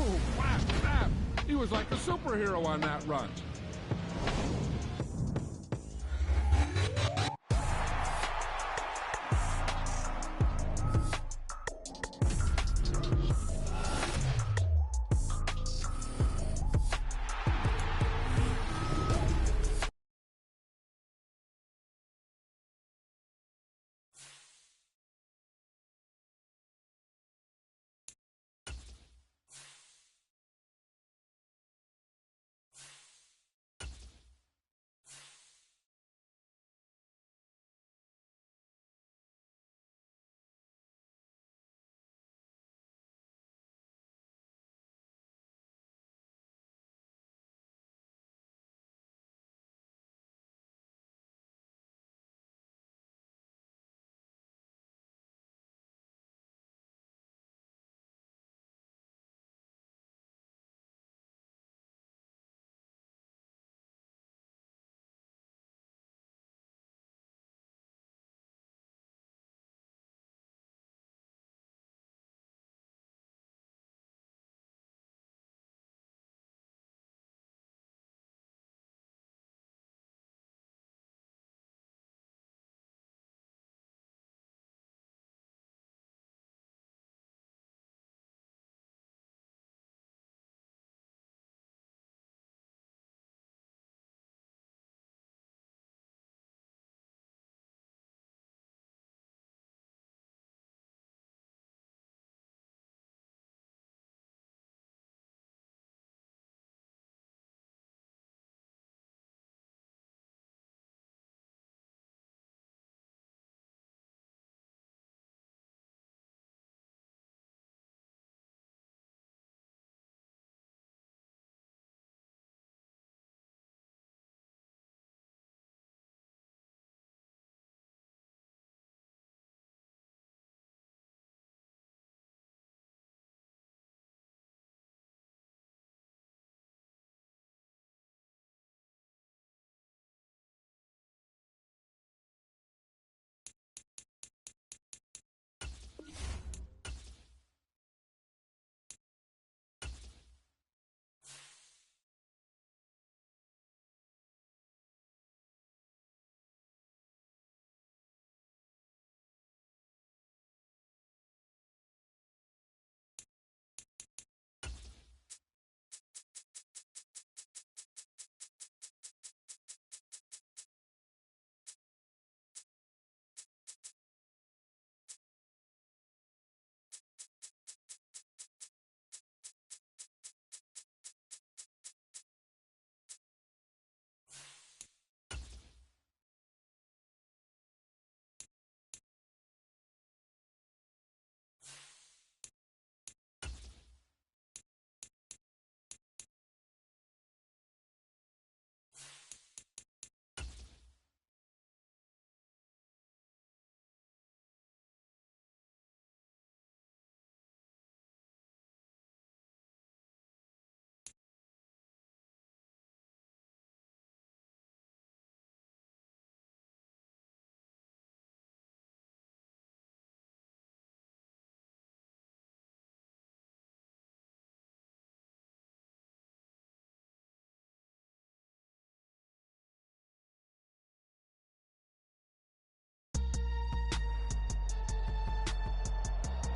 Ooh, flap, flap. He was like a superhero on that run.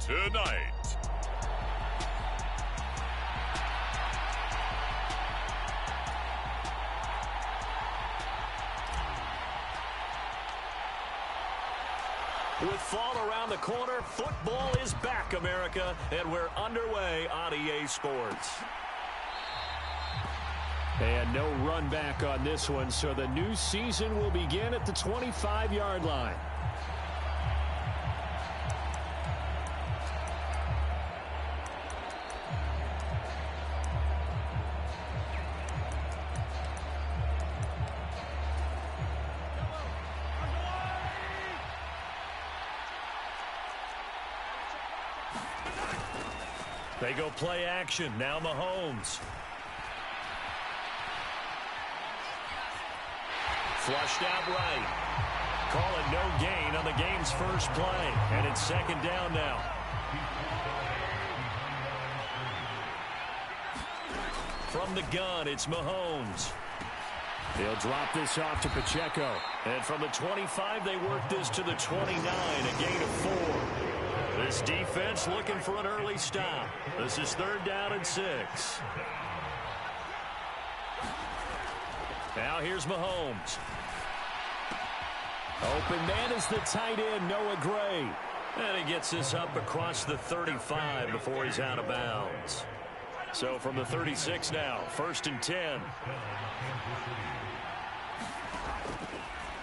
Tonight, with fall around the corner, football is back, America, and we're underway on EA Sports. And no run back on this one, so the new season will begin at the 25-yard line. They go play action. Now Mahomes. Flushed out right. Call it no gain on the game's first play. And it's second down now. From the gun, it's Mahomes. He'll drop this off to Pacheco. And from the 25, they work this to the 29, a gain of 4. This defense looking for an early stop. This is 3rd down and 6. Now here's Mahomes. Open man is the tight end, Noah Gray. And he gets this up across the 35 before he's out of bounds. So from the 36 now, 1st and 10.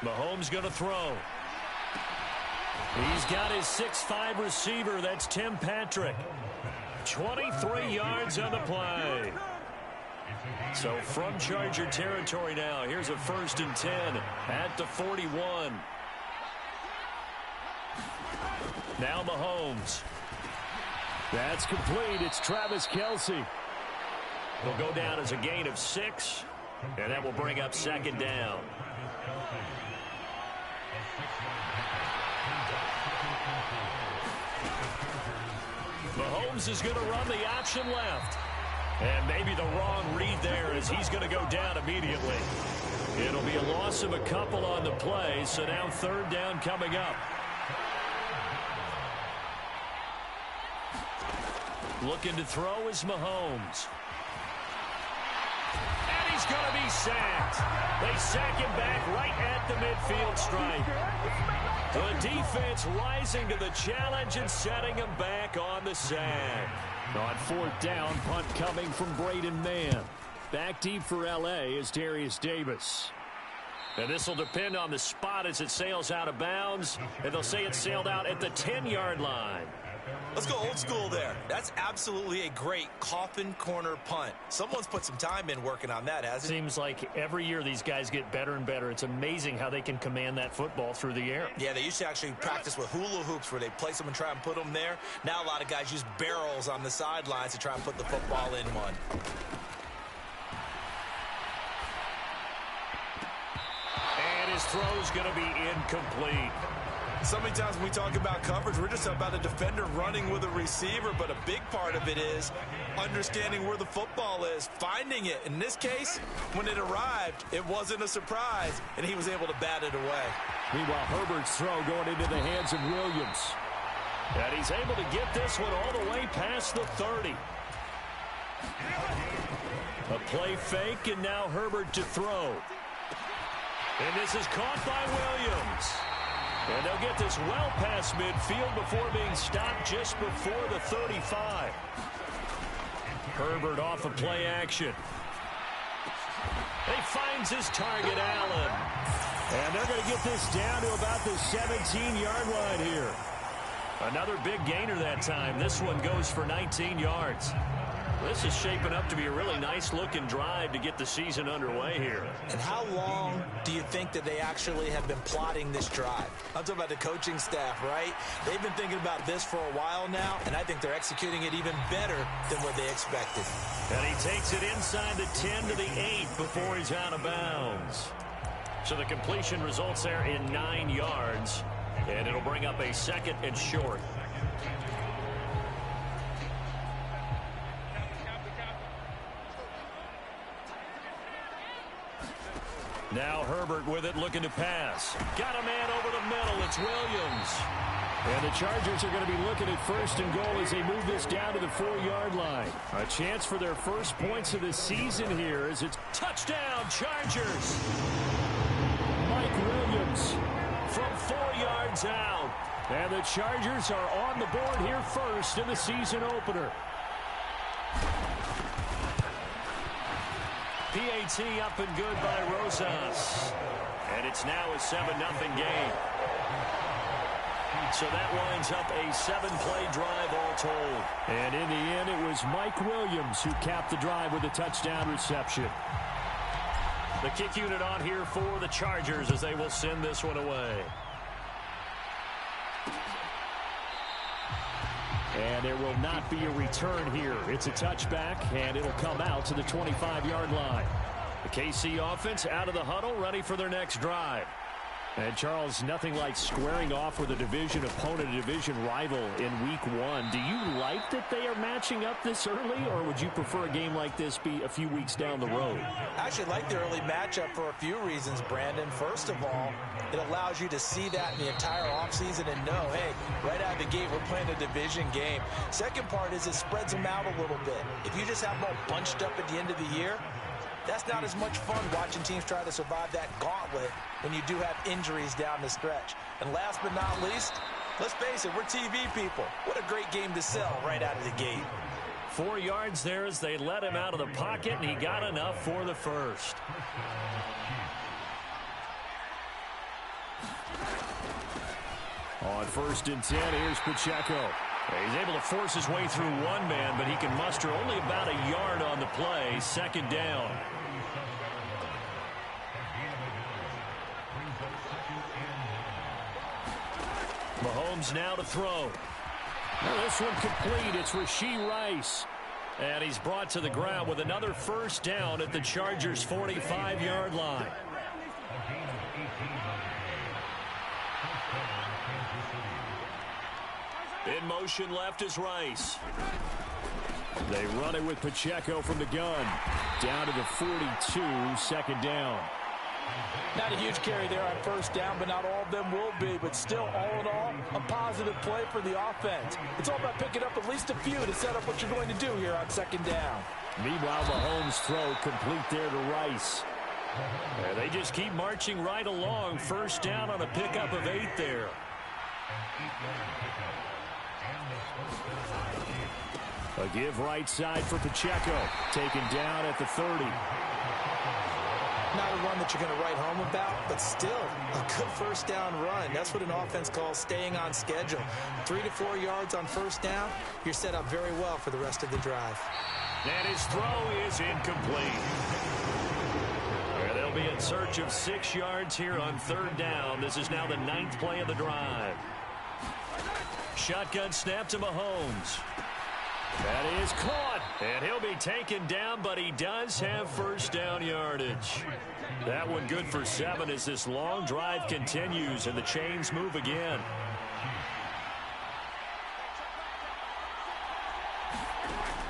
Mahomes going to throw. He's got his 6'5 receiver. That's Tim Patrick. 23 yards on the play. So from Charger territory now, here's a 1st and 10 at the 41. Now Mahomes. That's complete. It's Travis Kelce. Will go down as a gain of 6, and that will bring up 2nd down. Mahomes is going to run the option left. And maybe the wrong read there as he's going to go down immediately. It'll be a loss of a couple on the play, so now 3rd down coming up. Looking to throw is Mahomes. And he's going to be sacked. They sack him back right at the midfield stripe. The defense rising to the challenge and setting him back on the sack. On 4th down, punt coming from Braden Mann. Back deep for L.A. is Darius Davis. And this will depend on the spot as it sails out of bounds. And they'll say it sailed out at the 10-yard line. Let's go old school there. That's absolutely a great coffin corner punt. Someone's put some time in working on that, hasn't it? Seems like every year these guys get better and better. It's amazing how they can command that football through the air. Yeah, they used to actually practice with hula hoops where they place them and try and put them there. Now a lot of guys use barrels on the sidelines to try and put the football in one. And his throw's going to be incomplete. So many times when we talk about coverage, we're just about a defender running with a receiver, but a big part of it is understanding where the football is, finding it. In this case, when it arrived, it wasn't a surprise, and he was able to bat it away. Meanwhile, Herbert's throw going into the hands of Williams. And he's able to get this one all the way past the 30. A play fake, and now Herbert to throw. And this is caught by Williams. And they'll get this well past midfield before being stopped just before the 35. Herbert off of play action. He finds his target, Allen. And they're going to get this down to about the 17-yard line here. Another big gainer that time. This one goes for 19 yards. This is shaping up to be a really nice-looking drive to get the season underway here. And how long do you think that they actually have been plotting this drive? I'm talking about the coaching staff, right? They've been thinking about this for a while now, and I think they're executing it even better than what they expected. And he takes it inside the 10 to the 8 before he's out of bounds. So the completion results there in 9 yards, and it'll bring up a 2nd and short. Now Herbert with it, looking to pass. Got a man over the middle. It's Williams. And the Chargers are going to be looking at 1st and goal as they move this down to the 4-yard line. A chance for their first points of the season here as it's touchdown Chargers. Mike Williams from 4 yards out. And the Chargers are on the board here first in the season opener. PAT up and good by Rosas. And it's now a 7-0 game. So that winds up a 7-play drive all told. And in the end, it was Mike Williams who capped the drive with a touchdown reception. The kick unit on here for the Chargers as they will send this one away. And there will not be a return here. It's a touchback, and it'll come out to the 25-yard line. The KC offense out of the huddle, ready for their next drive. And, Charles, nothing like squaring off with a division opponent, a division rival in Week 1. Do you like that they are matching up this early, or would you prefer a game like this be a few weeks down the road? I actually like the early matchup for a few reasons, Brandon. First of all, it allows you to see that in the entire offseason and know, hey, right out of the gate, we're playing a division game. Second part is it spreads them out a little bit. If you just have them all bunched up at the end of the year, that's not as much fun watching teams try to survive that gauntlet when you do have injuries down the stretch. And last but not least, let's face it, we're TV people. What a great game to sell right out of the gate. 4 yards there as they let him out of the pocket, and he got enough for the first. On 1st and 10, here's Pacheco. He's able to force his way through one man, but he can muster only about a yard on the play. 2nd down. Mahomes now to throw. Well, this one complete. It's Rashee Rice. And he's brought to the ground with another 1st down at the Chargers' 45-yard line. In motion left is Rice. They run it with Pacheco from the gun. Down to the 42, 2nd down. Not a huge carry there on 1st down, but not all of them will be. But still, all in all, a positive play for the offense. It's all about picking up at least a few to set up what you're going to do here on 2nd down. Meanwhile, Mahomes' throw complete there to Rice. And they just keep marching right along. 1st down on a pickup of 8 there. A give right side for Pacheco. Taken down at the 30. Not a run that you're going to write home about, but still a good 1st down run. That's what an offense calls staying on schedule. 3 to 4 yards on 1st down. You're set up very well for the rest of the drive. And his throw is incomplete. They'll be in search of 6 yards here on 3rd down. This is now the 9th play of the drive. Shotgun snap to Mahomes. That is caught, and he'll be taken down, but he does have 1st down yardage. That one good for 7 as this long drive continues, and the chains move again.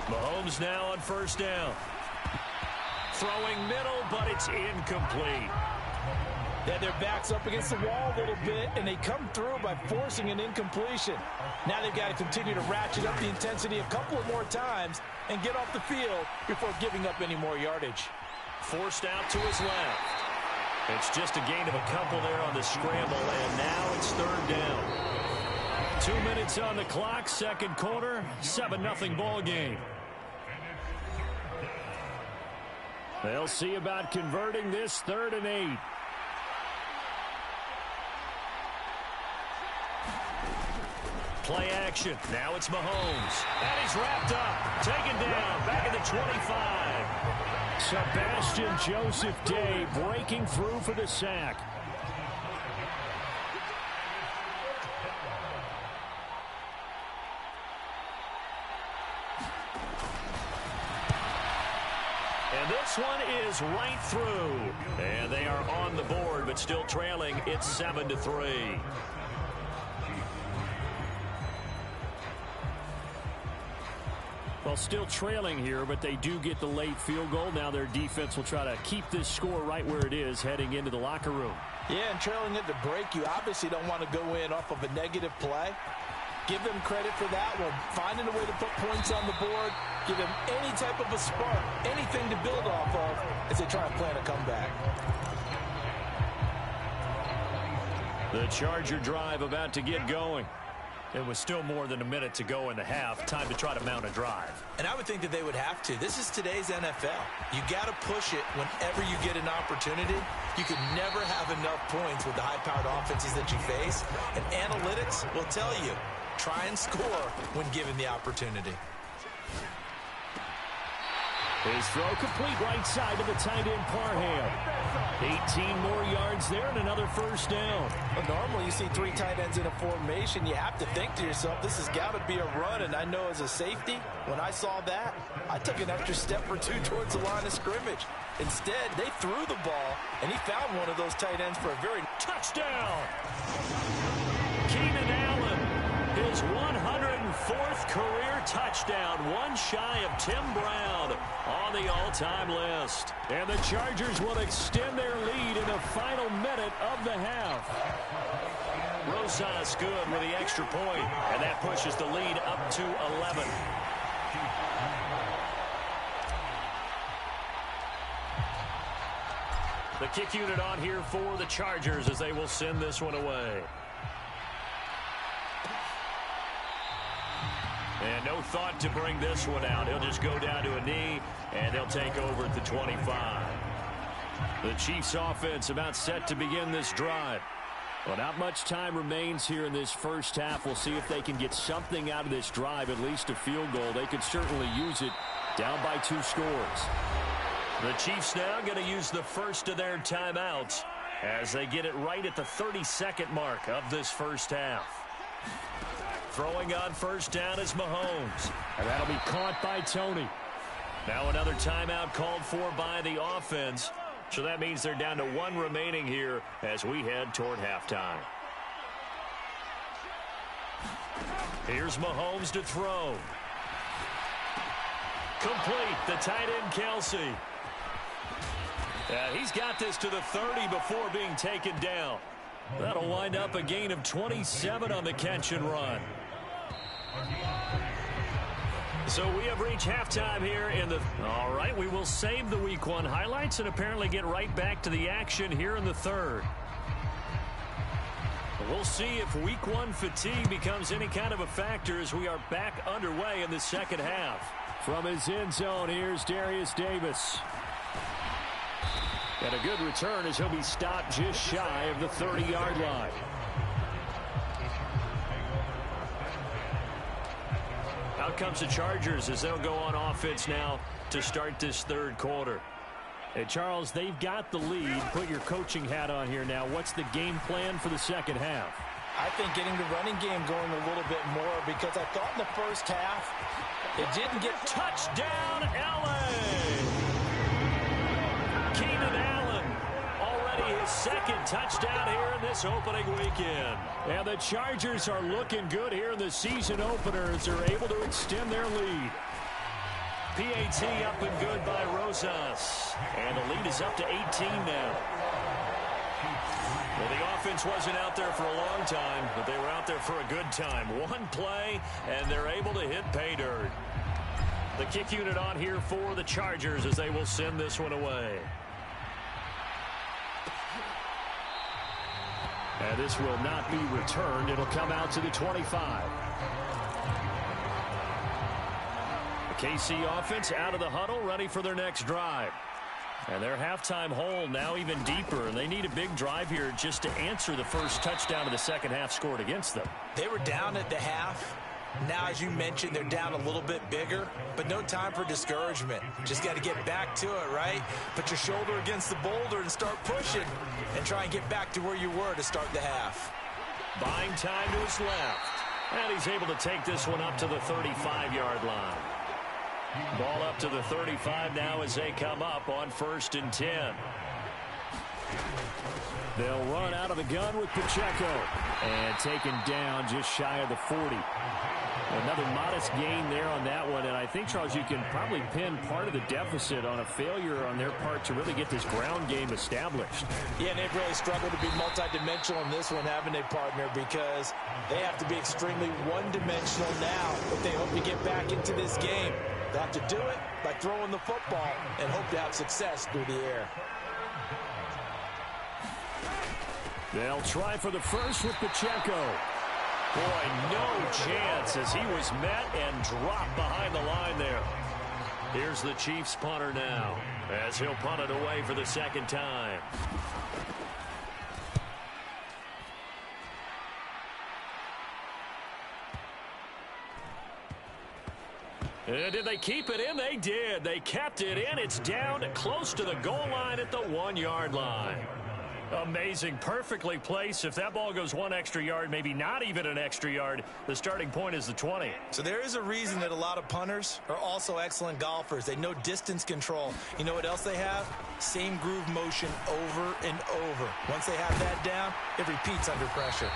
Mahomes now on 1st down. Throwing middle, but it's incomplete. Yeah, their back's up against the wall a little bit, and they come through by forcing an incompletion. Now they've got to continue to ratchet up the intensity a couple of more times and get off the field before giving up any more yardage. Forced out to his left. It's just a gain of a couple there on the scramble, and now it's 3rd down. 2 minutes on the clock, 2nd quarter, 7-0 ball game. They'll see about converting this 3rd and 8. Play action. Now it's Mahomes. And he's wrapped up. Taken down. Back at the 25. Sebastian Joseph Day breaking through for the sack. And this one is right through. And they are on the board, but still trailing. It's 7-3. Well, still trailing here, but they do get the late field goal. Now their defense will try to keep this score right where it is heading into the locker room. Yeah, and trailing at the break, you obviously don't want to go in off of a negative play. Give them credit for that one. Finding a way to put points on the board. Give them any type of a spark, anything to build off of as they try to plan a comeback. The Charger drive about to get going. It was still more than a minute to go in the half. Time to try to mount a drive. And I would think that they would have to. This is today's NFL. You got to push it whenever you get an opportunity. You can never have enough points with the high-powered offenses that you face. And analytics will tell you, try and score when given the opportunity. His throw complete right side to the tight end Parham. 18 more yards there and another first down. Well, normally you see 3 tight ends in a formation. You have to think to yourself, this has got to be a run. And I know as a safety, when I saw that, I took an extra step or 2 towards the line of scrimmage. Instead, they threw the ball, and he found one of those tight ends for a very touchdown. Keenan Allen, his 104th career touchdown, one shy of Tim Brown on the all-time list. And the Chargers will extend their lead in the final minute of the half. Rosas good with the extra point, and that pushes the lead up to 11. The kick unit on here for the Chargers as they will send this one away. And no thought to bring this one out. He'll just go down to a knee, and they'll take over at the 25. The Chiefs offense about set to begin this drive. Well, not much time remains here in this first half. We'll see if they can get something out of this drive, at least a field goal. They could certainly use it down by 2 scores. The Chiefs now going to use the first of their timeouts as they get it right at the 32nd mark of this first half. Throwing on first down is Mahomes. And that'll be caught by Tony. Now another timeout called for by the offense. So that means they're down to 1 remaining here as we head toward halftime. Here's Mahomes to throw. Complete. The tight end Kelsey. He's got this to the 30 before being taken down. That'll wind up a gain of 27 on the catch and run. So we have reached halftime here in the... All right, we will save the Week 1 highlights and apparently get right back to the action here in the third. We'll see if Week 1 fatigue becomes any kind of a factor as we are back underway in the second half. From his end zone, here's Darius Davis. And a good return as he'll be stopped just shy of the 30-yard line. Out comes the Chargers as they'll go on offense now to start this third quarter. Hey, Charles, they've got the lead. Put your coaching hat on here now. What's the game plan for the second half? I think getting the running game going a little bit more because I thought in the first half it didn't get... Touchdown, L.A. Keenan Allen, already his second touchdown here in this opening weekend. And the Chargers are looking good here in the season opener as they're able to extend their lead. PAT up and good by Rosas. And the lead is up to 18 now. Well, the offense wasn't out there for a long time, but they were out there for a good time. One play, and they're able to hit pay dirt. The kick unit on here for the Chargers as they will send this one away. And this will not be returned. It'll come out to the 25. The KC offense out of the huddle, ready for their next drive. And their halftime hole now even deeper, and they need a big drive here just to answer the first touchdown of the second half scored against them. They were down at the half. Now, as you mentioned, they're down a little bit bigger, but no time for discouragement. Just got to get back to it, right? Put your shoulder against the boulder and start pushing and try and get back to where you were to start the half. Buying time to his left. And he's able to take this one up to the 35-yard line. Ball up to the 35 now as they come up on 1st and 10. They'll run out of the gun with Pacheco. And taken down just shy of the 40. Another modest gain there on that one. And I think, Charles, you can probably pin part of the deficit on a failure on their part to really get this ground game established. Yeah, and they've really struggled to be multidimensional in this one, haven't they, partner? Because they have to be extremely one-dimensional now if they hope to get back into this game. They have to do it by throwing the football and hope to have success through the air. They'll try for the first with Pacheco. Boy, no chance as he was met and dropped behind the line there. Here's the Chiefs punter now as he'll punt it away for the second time. Did they keep it in? They did. They kept it in. It's down close to the goal line at the 1-yard line. Amazing. Perfectly placed. If that ball goes 1 extra yard, maybe not even an extra yard, the starting point is the 20. So there is a reason that a lot of punters are also excellent golfers. They know distance control. You know what else they have? Same groove motion over and over. Once they have that down, it repeats under pressure.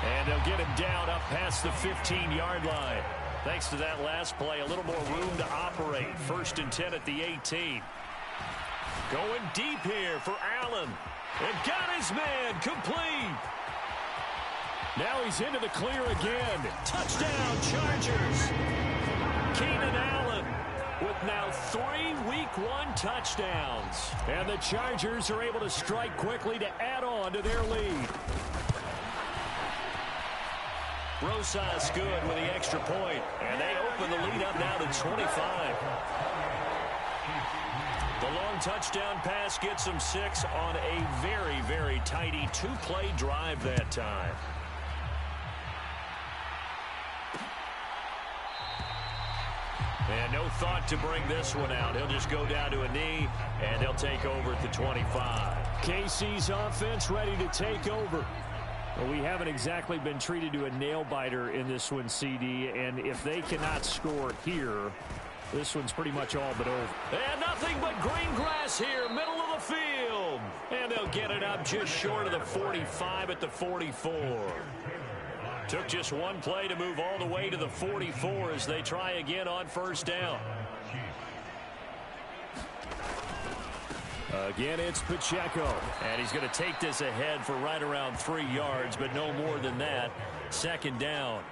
And they'll get him down up past the 15-yard line. Thanks to that last play, a little more room to operate. 1st and 10 at the 18. Going deep here for Allen. And got his man complete. Now he's into the clear again. Touchdown, Chargers. Keenan Allen with now 3 Week 1 touchdowns. And the Chargers are able to strike quickly to add on to their lead. Rosas good with the extra point. And they open the lead up now to 25. The long touchdown pass gets them 6 on a very, very tidy 2-play drive that time. And no thought to bring this one out. He'll just go down to a knee, and they'll take over at the 25. KC's offense ready to take over. Well, we haven't exactly been treated to a nail-biter in this one, CD, and if they cannot score here, this one's pretty much all but over. And nothing but green grass here, middle of the field. And they'll get it up just short of the 45 at the 44. Took just one play to move all the way to the 44 as they try again on 1st down. Again, it's Pacheco. And he's going to take this ahead for right around 3 yards, but no more than that. 2nd down.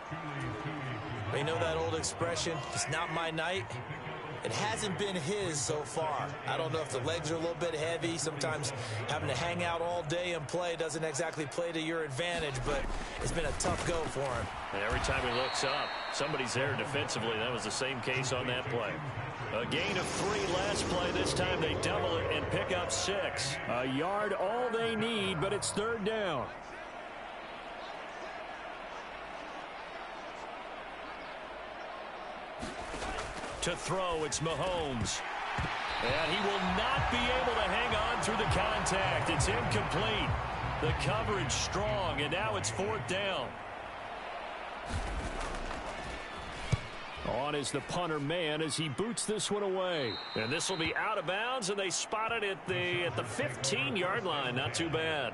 You know that old expression, it's not my night? It hasn't been his so far. I don't know if the legs are a little bit heavy. Sometimes having to hang out all day and play doesn't exactly play to your advantage, but it's been a tough go for him. And every time he looks up, somebody's there defensively. That was the same case on that play. A gain of 3 last play. This time they double it and pick up 6. A yard all they need, but it's 3rd down. To throw, it's Mahomes. And he will not be able to hang on through the contact. It's incomplete. The coverage strong, and now it's 4th down. On is the punter man as he boots this one away. And this will be out of bounds, and they spot it at the 15-yard line. Not too bad.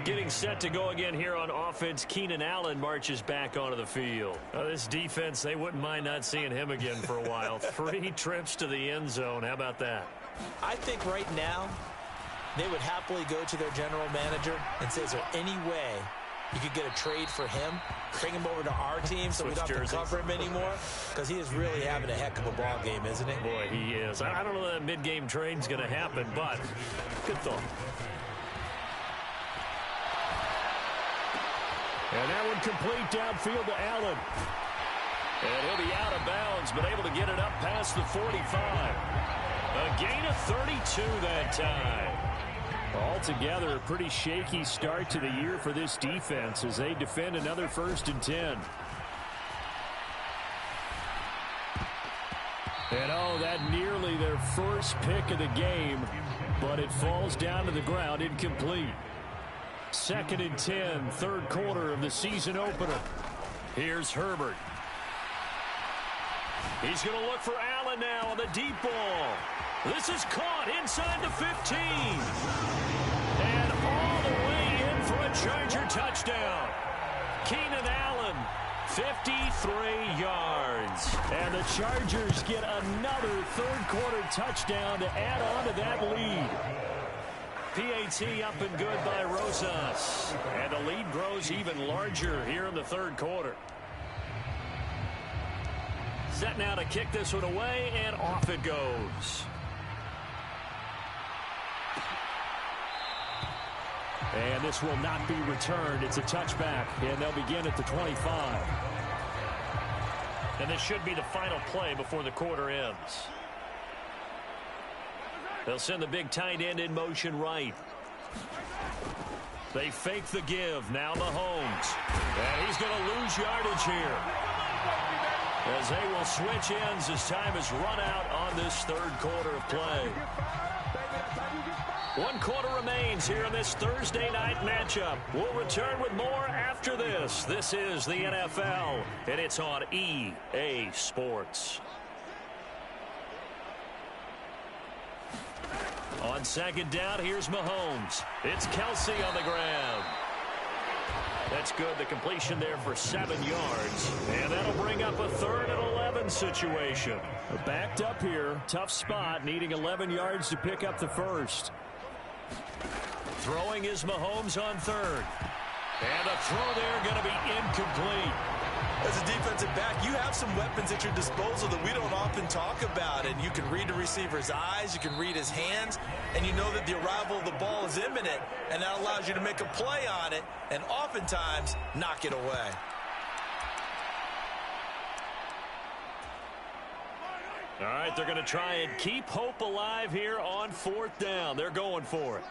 Getting set to go again here on offense, Keenan Allen marches back onto the field. This defense, they wouldn't mind not seeing him again for a while. 3 trips to the end zone. How about that? I think right now they would happily go to their general manager and say, is there any way you could get a trade for him, bring him over to our team so we don't have to cover him anymore? Because he is really having a heck of a ball game, isn't he? Boy, he is. I don't know that mid-game trade's going to happen, but good thought. And that one complete downfield to Allen. And he'll be out of bounds, but able to get it up past the 45. A gain of 32 that time. Altogether, a pretty shaky start to the year for this defense as they defend another 1st and 10. And oh, that nearly their first pick of the game, but it falls down to the ground incomplete. 2nd and 10, 3rd quarter of the season opener. Here's Herbert. He's going to look for Allen now on the deep ball. This is caught inside the 15. And all the way in for a Charger touchdown. Keenan Allen, 53 yards. And the Chargers get another 3rd quarter touchdown to add on to that lead. PAT up and good by Rosas. And the lead grows even larger here in the 3rd quarter. Set now to kick this one away, and off it goes. And this will not be returned. It's a touchback, and they'll begin at the 25. And this should be the final play before the quarter ends. They'll send the big tight end in motion right. They fake the give. Now Mahomes. And he's going to lose yardage here. as they will switch ends as time has run out on this third quarter of play. 1 quarter remains here in this Thursday night matchup. We'll return with more after this. This is the NFL, and it's on EA Sports. On second down, here's Mahomes. It's Kelsey on the ground. That's good. The completion there for 7 yards. And that'll bring up a 3rd and 11 situation. Backed up here. Tough spot. Needing 11 yards to pick up the first. Throwing is Mahomes on 3rd. And a throw there going to be incomplete. As a defensive back, you have some weapons at your disposal that we don't often talk about. And you can read the receiver's eyes, you can read his hands, and you know that the arrival of the ball is imminent, and that allows you to make a play on it and oftentimes knock it away. All right, they're going to try and keep hope alive here on 4th down. They're going for it.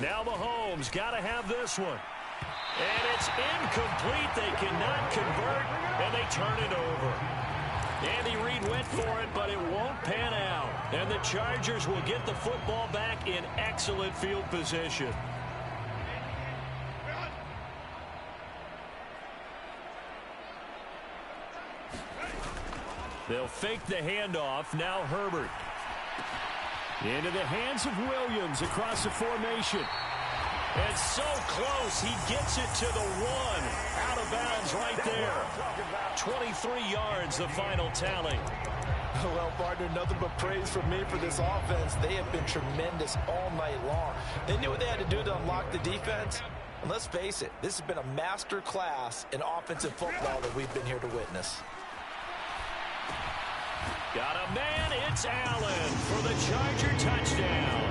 Now Mahomes got to have this one. And it's incomplete. They cannot convert, and they turn it over. Andy Reid went for it, but it won't pan out. And the Chargers will get the football back in excellent field position. They'll fake the handoff. Now Herbert. Into the hands of Williams across the formation. And so close, he gets it to the 1. Out of bounds right there. 23 yards, the final tally. Well, partner, nothing but praise from me for this offense. They have been tremendous all night long. They knew what they had to do to unlock the defense. And let's face it, this has been a master class in offensive football that we've been here to witness. Got a man, it's Allen for the Charger touchdown.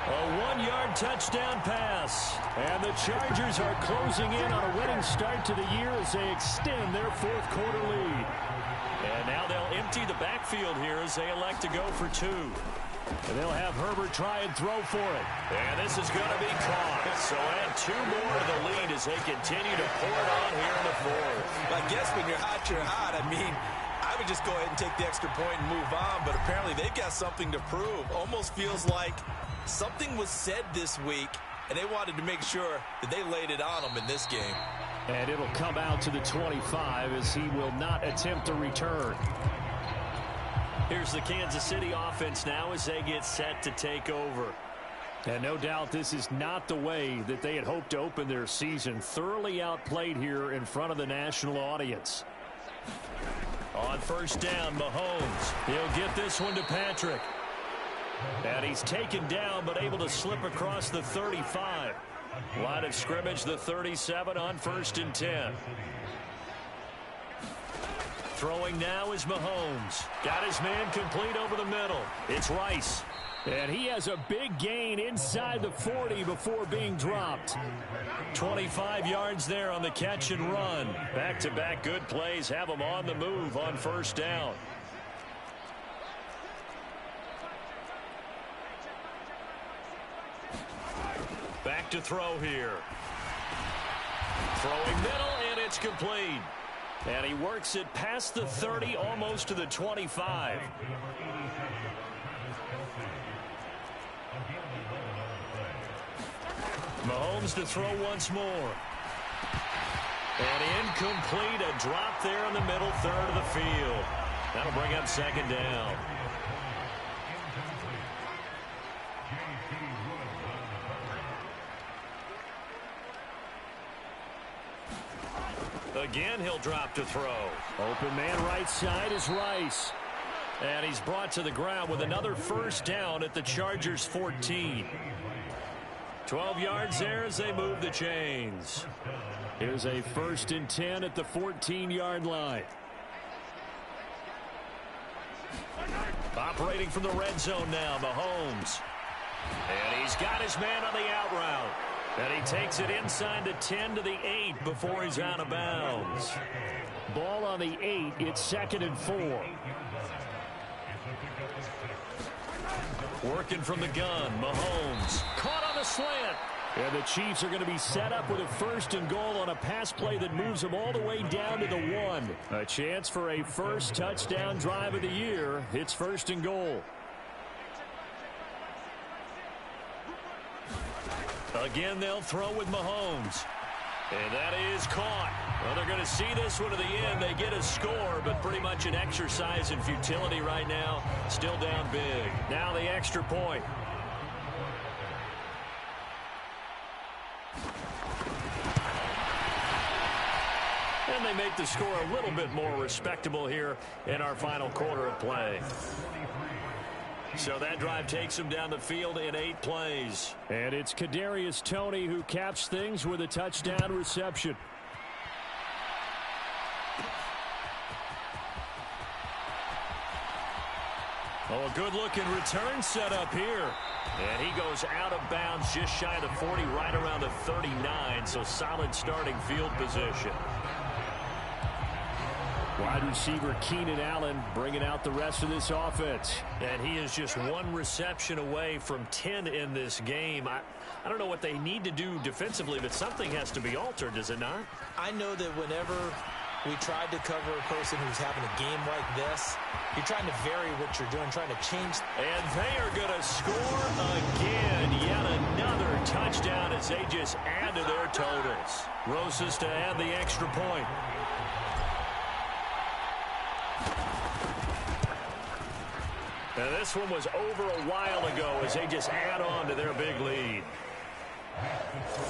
A 1-yard touchdown pass. And the Chargers are closing in on a winning start to the year as they extend their 4th quarter lead. And now they'll empty the backfield here as they elect to go for 2. And they'll have Herbert try and throw for it. And this is going to be caught. So add 2 more to the lead as they continue to pour it on here in the 4th. I guess when you're hot, you're hot. I mean, I would just go ahead and take the extra point and move on, but apparently they've got something to prove. Almost feels like something was said this week, and they wanted to make sure that they laid it on them in this game. And it'll come out to the 25 as he will not attempt a return. Here's the Kansas City offense now as they get set to take over. And no doubt this is not the way that they had hoped to open their season. Thoroughly outplayed here in front of the national audience. On 1st down, Mahomes. He'll get this one to Patrick. And he's taken down but able to slip across the 35. Line of scrimmage, the 37 on 1st and 10. Throwing now is Mahomes. Got his man complete over the middle. It's Rice. And he has a big gain inside the 40 before being dropped. 25 yards there on the catch and run. Back-to-back good plays have him on the move on 1st down. Back to throw here. Throwing middle, and it's complete. And he works it past the 30, almost to the 25. Mahomes to throw once more. And incomplete, a drop there in the middle 3rd of the field. That'll bring up 2nd down. Again, he'll drop to throw. Open man right side is Rice. And he's brought to the ground with another 1st down at the Chargers 14. 12 yards there as they move the chains. Here's a 1st and 10 at the 14-yard line. Operating from the red zone now, Mahomes. And he's got his man on the out route. And he takes it inside the 10 to the 8 before he's out of bounds. Ball on the 8. It's 2nd and 4. Working from the gun, Mahomes. Caught on the slant. And the Chiefs are going to be set up with a 1st and goal on a pass play that moves them all the way down to the 1. A chance for a first touchdown drive of the year. It's 1st and goal. Again, they'll throw with Mahomes. And that is caught. Well, they're going to see this one to the end. They get a score, but pretty much an exercise in futility right now. Still down big. Now the extra point. And they make the score a little bit more respectable here in our final quarter of play. So that drive takes him down the field in 8 plays. And it's Kadarius Toney who caps things with a touchdown reception. Oh, a good-looking return set up here. And he goes out of bounds just shy of the 40, right around the 39, so solid starting field position. Wide receiver Keenan Allen bringing out the rest of this offense. And he is just 1 reception away from 10 in this game. I don't know what they need to do defensively, but something has to be altered, does it not? I know that whenever we tried to cover a person who's having a game like this, you're trying to vary what you're doing, trying to change. And they are going to score again. Yet another touchdown as they just add to their totals. Rosas to add the extra point. Now this one was over a while ago as they just add on to their big lead.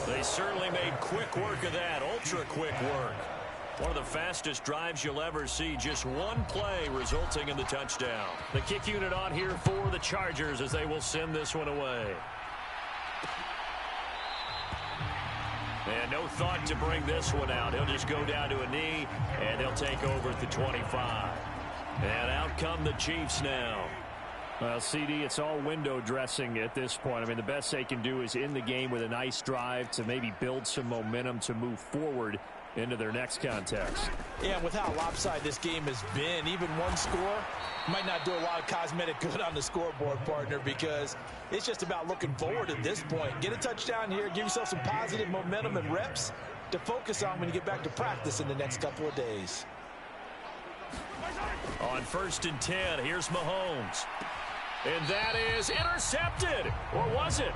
They certainly made quick work of that, ultra quick work. One of the fastest drives you'll ever see, just 1 play resulting in the touchdown. The kick unit on here for the Chargers as they will send this one away. And no thought to bring this one out. He'll just go down to a knee, and they'll take over at the 25. And out come the Chiefs now. Well, CD, it's all window dressing at this point. I mean, the best they can do is in the game with a nice drive to maybe build some momentum to move forward into their next contest. Yeah, and with how lopsided this game has been, even 1 score might not do a lot of cosmetic good on the scoreboard, partner, because it's just about looking forward at this point. Get a touchdown here, give yourself some positive momentum and reps to focus on when you get back to practice in the next couple of days. On 1st and 10, here's Mahomes. And that is intercepted. Or was it?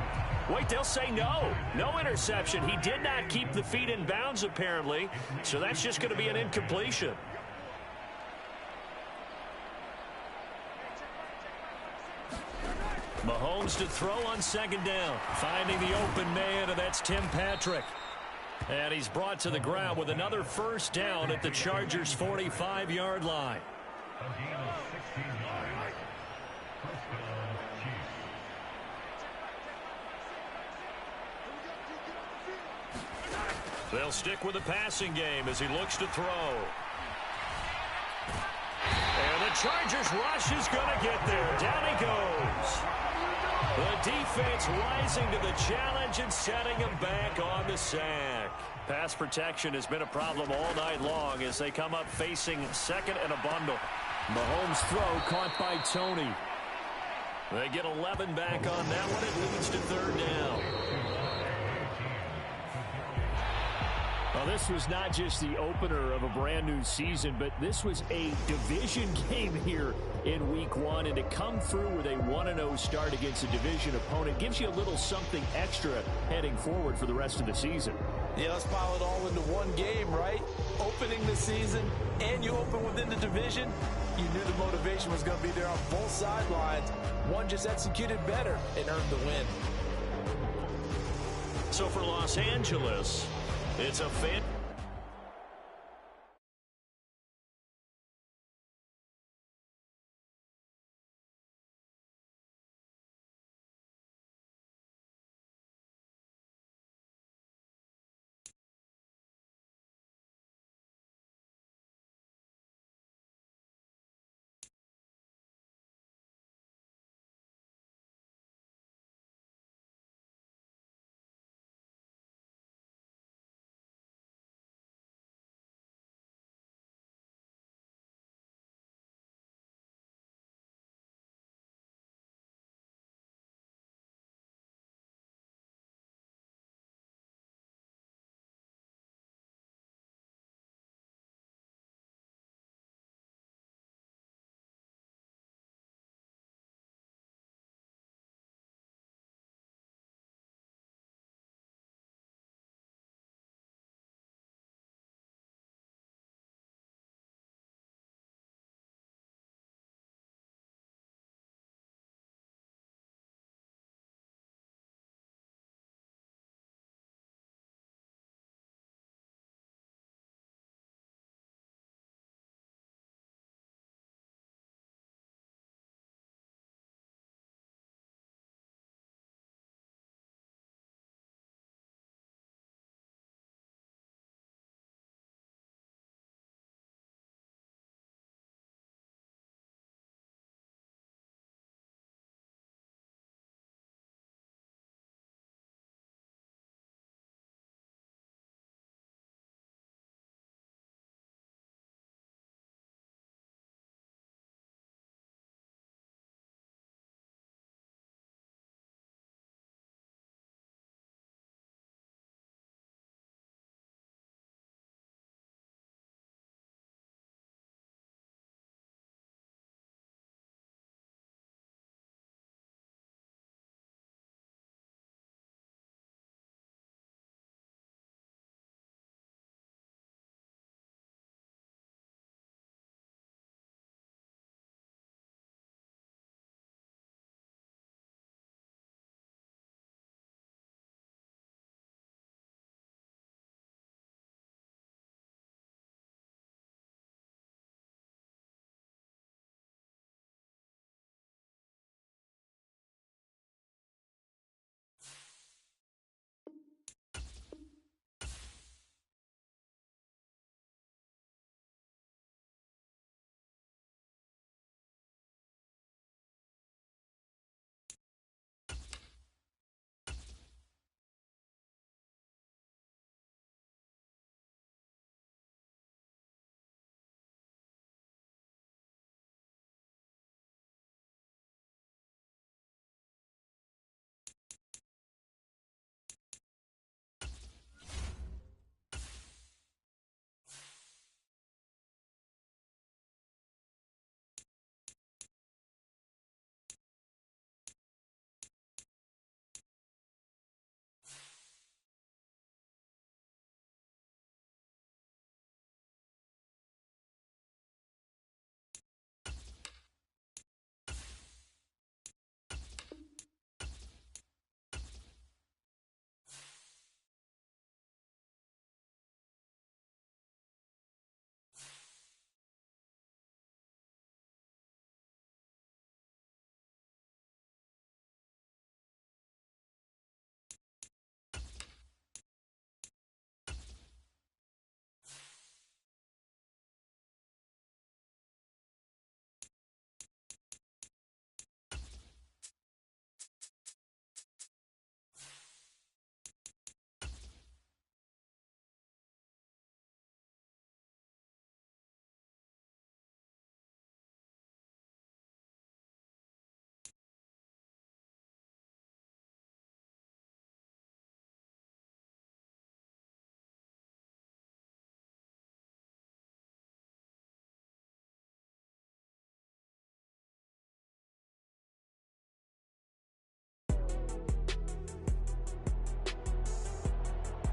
Wait, they'll say no. No interception. He did not keep the feet in bounds, apparently. So that's just going to be an incompletion. Mahomes to throw on 2nd down. Finding the open man, and that's Tim Patrick. And he's brought to the ground with another 1st down at the Chargers' 45-yard line. They'll stick with the passing game as he looks to throw. And the Chargers rush is going to get there. Down he goes. The defense rising to the challenge and setting him back on the sack. Pass protection has been a problem all night long as they come up facing 2nd and a bundle. Mahomes' throw caught by Toney. They get 11 back on that one. It leads to 3rd down. Well, this was not just the opener of a brand new season, but this was a division game here in week 1. And to come through with a 1-0 start against a division opponent gives you a little something extra heading forward for the rest of the season. Yeah, let's pile it all into one game, right? Opening the season, and you open within the division. You knew the motivation was going to be there on both sidelines. One just executed better and earned the win. So for Los Angeles, it's a fan.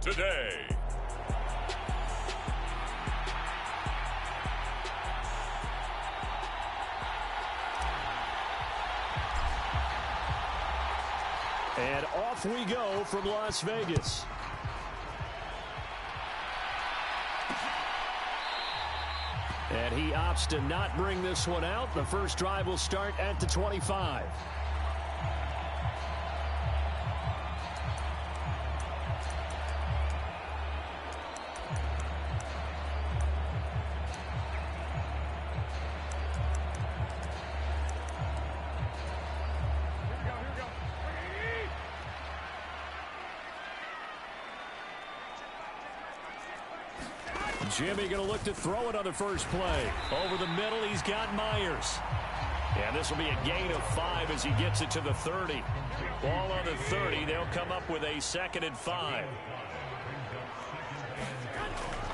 today. And off we go from Las Vegas. And he opts to not bring this one out. The first drive will start at the 25. Jimmy going to look to throw it on the first play. Over the middle, he's got Myers. And this will be a gain of 5 as he gets it to the 30. Ball on the 30. They'll come up with a 2nd and 5.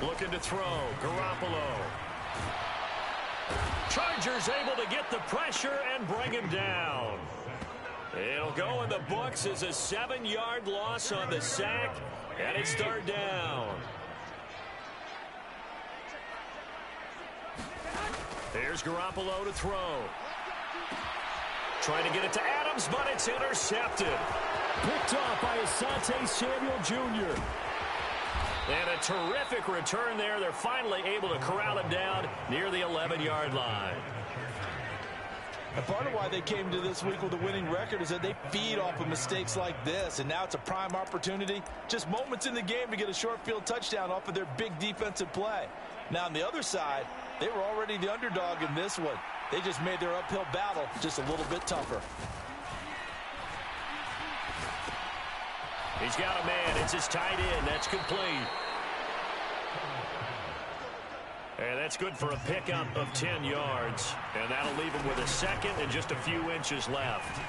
Looking to throw. Garoppolo. Chargers able to get the pressure and bring him down. It'll go in the books as a 7-yard loss on the sack. And it's 3rd down. Here's Garoppolo to throw. Trying to get it to Adams, but it's intercepted. Picked off by Asante Samuel Jr. And a terrific return there. They're finally able to corral him down near the 11-yard line. And part of why they came to this week with a winning record is that they feed off of mistakes like this. And now it's a prime opportunity. Just moments in the game to get a short field touchdown off of their big defensive play. Now on the other side, they were already the underdog in this one. They just made their uphill battle just a little bit tougher. He's got a man. It's his tight end. That's complete. And that's good for a pickup of 10 yards. And that'll leave him with a 2nd and just a few inches left.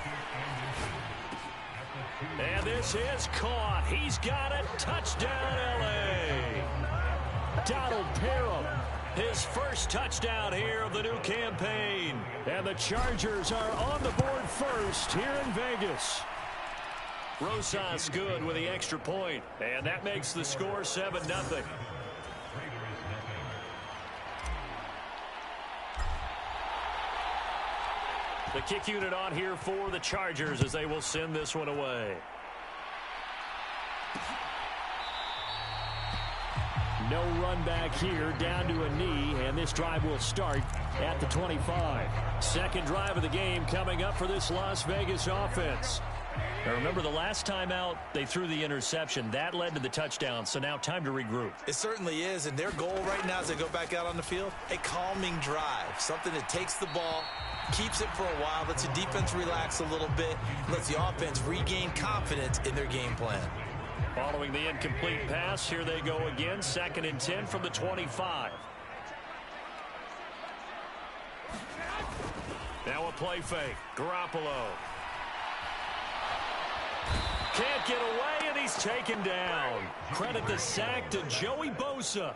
And this is caught. He's got it. Touchdown, L.A. Donald Parham. His first touchdown here of the new campaign. And the Chargers are on the board first here in Vegas. Rosas good with the extra point. And that makes the score 7-0. The kick unit on here for the Chargers as they will send this one away. No run back here, down to a knee, and this drive will start at the 25. 2nd drive of the game coming up for this Las Vegas offense. Now remember, the last time out, they threw the interception. That led to the touchdown, so now time to regroup. It certainly is, and their goal right now as they go back out on the field, a calming drive, something that takes the ball, keeps it for a while, lets the defense relax a little bit, lets the offense regain confidence in their game plan. Following the incomplete pass, here they go again. 2nd and 10 from the 25. Now a play fake. Garoppolo. Can't get away, and he's taken down. Credit the sack to Joey Bosa.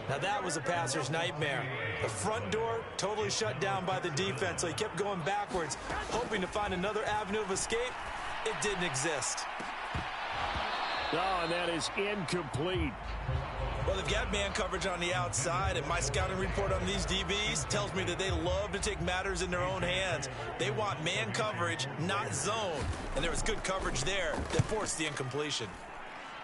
Now that was a passer's nightmare. The front door totally shut down by the defense, so he kept going backwards, hoping to find another avenue of escape. It didn't exist. Oh, and that is incomplete. Well, they've got man coverage on the outside, and my scouting report on these DBs tells me that they love to take matters in their own hands. They want man coverage, not zone. And there was good coverage there that forced the incompletion.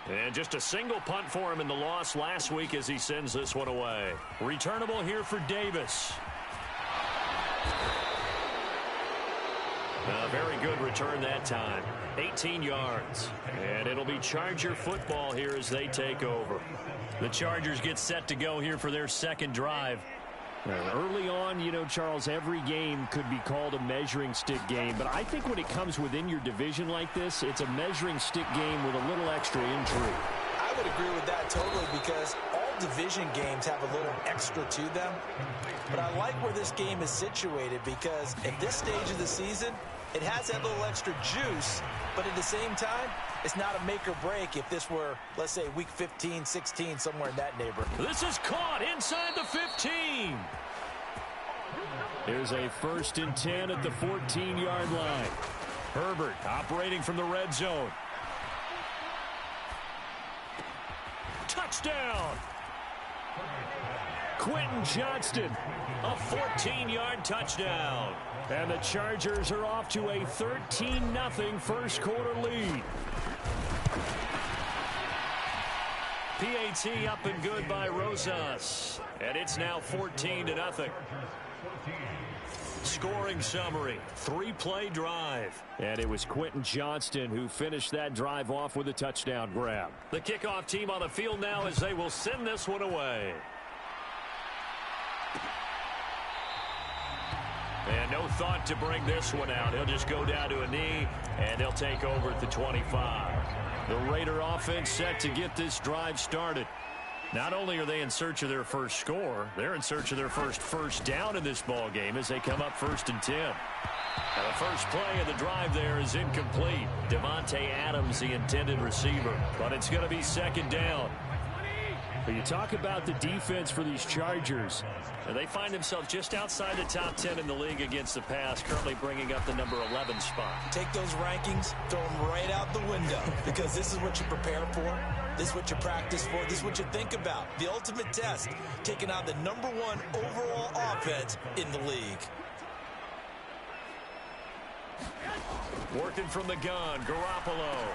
And just a single punt for him in the loss last week as he sends this one away. Returnable here for Davis. A very good return that time. 18 yards. And it'll be Charger football here as they take over. The Chargers get set to go here for their 2nd drive. Early on, you know, Charles, every game could be called a measuring stick game. But I think when it comes within your division like this, it's a measuring stick game with a little extra intrigue. I would agree with that totally, because all division games have a little extra to them. But I like where this game is situated, because at this stage of the season, it has that little extra juice, but at the same time, it's not a make or break if this were, let's say, week 15, 16, somewhere in that neighborhood. This is caught inside the 15. Here's a 1st and 10 at the 14-yard line. Herbert operating from the red zone. touchdown. Quentin Johnston, a 14-yard touchdown. And the Chargers are off to a 13-0 first quarter lead. PAT up and good by Rosas. And it's now 14-0. Scoring summary, 3-play drive. And it was Quentin Johnston who finished that drive off with a touchdown grab. The kickoff team on the field now as they will send this one away. And no thought to bring this one out. He'll just go down to a knee, and they'll take over at the 25. The Raider offense set to get this drive started. Not only are they in search of their first score, they're in search of their first down in this ball game as they come up 1st and 10. Now the first play of the drive there is incomplete. Devontae Adams, the intended receiver, but it's going to be 2nd down. But you talk about the defense for these Chargers. And they find themselves just outside the top 10 in the league against the pass, currently bringing up the number 11 spot. Take those rankings, throw them right out the window, because this is what you prepare for. This is what you practice for. This is what you think about. The ultimate test, taking on the number 1 overall offense in the league. Working from the gun, Garoppolo.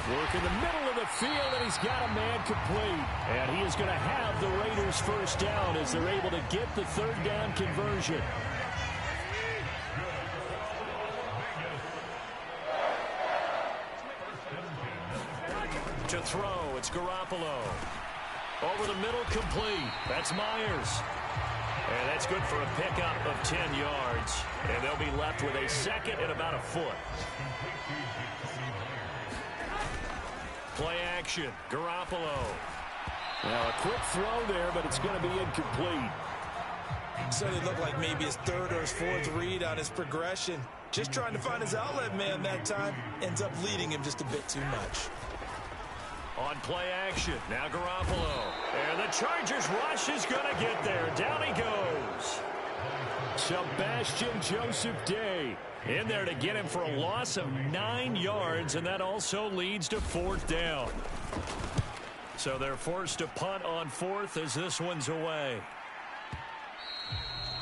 Work in the middle of the field, and he's got a man complete. And he is going to have the Raiders' first down as they're able to get the 3rd down conversion. To throw, it's Garoppolo. Over the middle, complete. That's Myers. And that's good for a pickup of 10 yards. And they'll be left with a 2nd and about a foot. Play action, Garoppolo. Now a quick throw there, but it's going to be incomplete. So it looked like maybe his 3rd or his 4th read on his progression. Just trying to find his outlet man that time. Ends up leading him just a bit too much. On play action, now Garoppolo. And the Chargers rush is going to get there. Down he goes. Sebastian Joseph Day in there to get him for a loss of 9 yards, and that also leads to 4th down. So they're forced to punt on 4th as this one's away.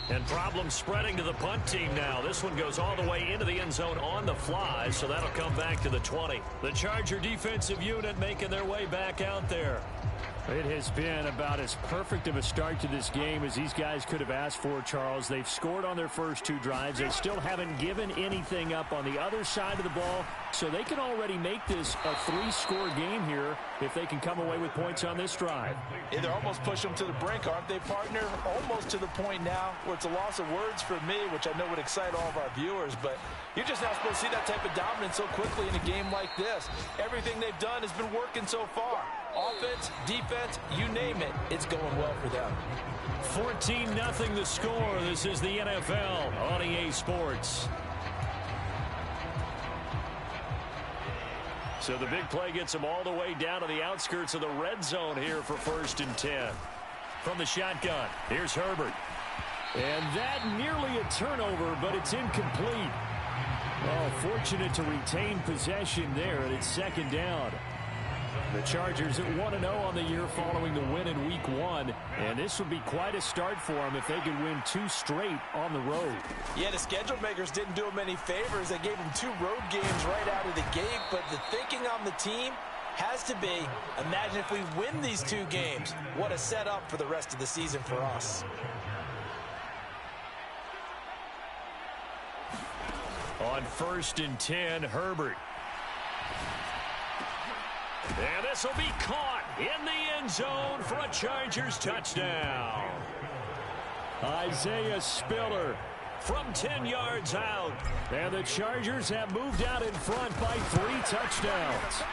And problems spreading to the punt team now. This one goes all the way into the end zone on the fly, so that'll come back to the 20. The Charger defensive unit making their way back out there. It has been about as perfect of a start to this game as these guys could have asked for, Charles. They've scored on their first 2 drives. They still haven't given anything up on the other side of the ball, so they can already make this a 3-score game here if they can come away with points on this drive. Yeah, they're almost pushing them to the brink, aren't they, partner? Almost to the point now where it's a loss of words for me, which I know would excite all of our viewers, but you're just not supposed to see that type of dominance so quickly in a game like this. Everything they've done has been working so far. Offense, defense, you name it, it's going well for them. 14-0 the score. This is the NFL on EA Sports. So the big play gets them all the way down to the outskirts of the red zone here for 1st and 10. From the shotgun, here's Herbert. And that nearly a turnover, but it's incomplete. Oh, fortunate to retain possession there, and it's 2nd down. The Chargers at 1-0 on the year following the win in Week 1. And this would be quite a start for them if they could win 2 straight on the road. Yeah, the schedule makers didn't do them any favors. They gave them 2 road games right out of the gate. But the thinking on the team has to be, imagine if we win these 2 games. What a setup for the rest of the season for us. On 1st and 10, Herbert. And this will be caught in the end zone for a Chargers touchdown. Isaiah Spiller from 10 yards out. And the Chargers have moved out in front by 3 touchdowns.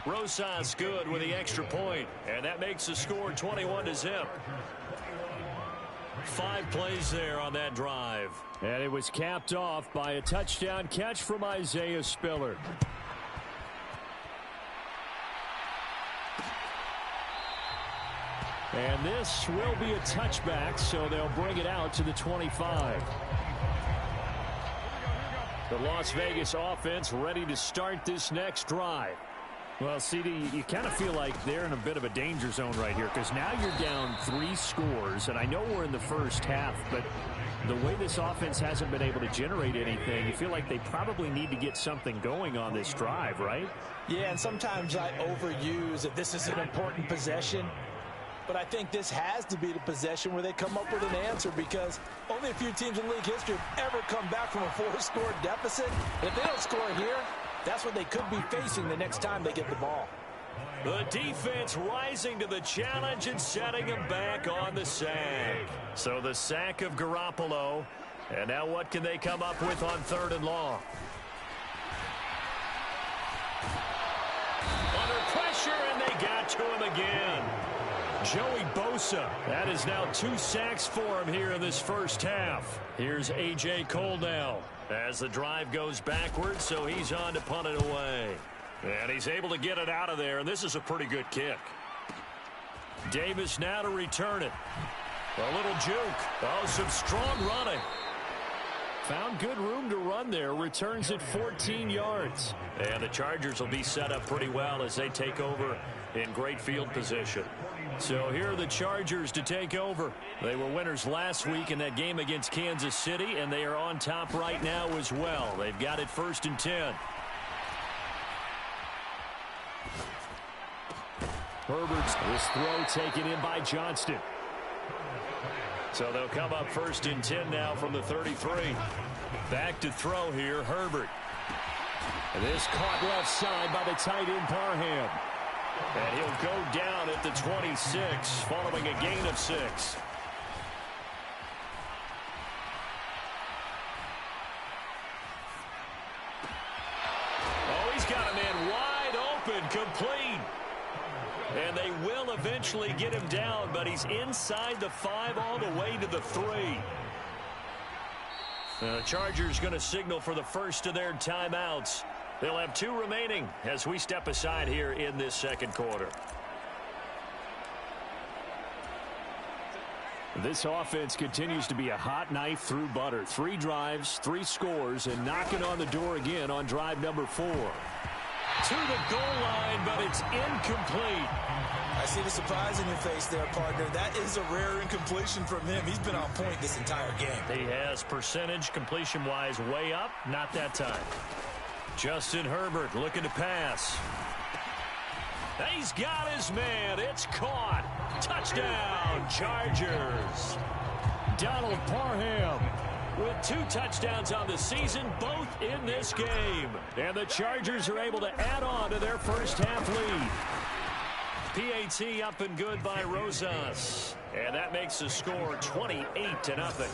Rosas good with the extra point, and that makes the score 21-0. 5 plays there on that drive. And it was capped off by a touchdown catch from Isaiah Spiller. And this will be a touchback, so they'll bring it out to the 25. The Las Vegas offense ready to start this next drive. Well, CD, you kind of feel like they're in a bit of a danger zone right here because now you're down 3 scores, and I know we're in the first half, but the way this offense hasn't been able to generate anything, you feel like they probably need to get something going on this drive, right? Yeah, and sometimes I overuse that this is an important possession, but I think this has to be the possession where they come up with an answer because only a few teams in league history have ever come back from a 4-score deficit. If they don't score here, that's what they could be facing the next time they get the ball. The defense rising to the challenge and setting him back on the sack. So the sack of Garoppolo. And now what can they come up with on 3rd and long? Under pressure, and they got to him again. Joey Bosa. That is now 2 sacks for him here in this first half. Here's A.J. Cole now as the drive goes backwards, so he's on to punt it away. And he's able to get it out of there, and this is a pretty good kick. Davis now to return it. A little juke. Oh, some strong running. Found good room to run there. Returns it 14 yards. And the Chargers will be set up pretty well as they take over in great field position. So here are the Chargers to take over. They were winners last week in that game against Kansas City, and they are on top right now as well. They've got it 1st and 10. Herbert's this throw taken in by Johnston. So they'll come up 1st and 10 now from the 33. Back to throw here, Herbert. And this caught left side by the tight end Parham. And he'll go down at the 26 following a gain of 6. Oh, he's got a man wide open, complete. And they will eventually get him down, but he's inside the 5 all the way to the 3. The Chargers going to signal for the first of their timeouts. They'll have 2 remaining as we step aside here in this second quarter. This offense continues to be a hot knife through butter. 3 drives, 3 scores, and knocking on the door again on drive number 4. To the goal line, but it's incomplete. I see the surprise in your face there, partner. That is a rare incompletion from him. He's been on point this entire game. He has percentage completion-wise way up. Not that time. Justin Herbert looking to pass. He's got his man. It's caught. Touchdown, Chargers. Donald Parham with 2 touchdowns on the season, both in this game. And the Chargers are able to add on to their first half lead. PAT up and good by Rosas. And that makes the score 28-0.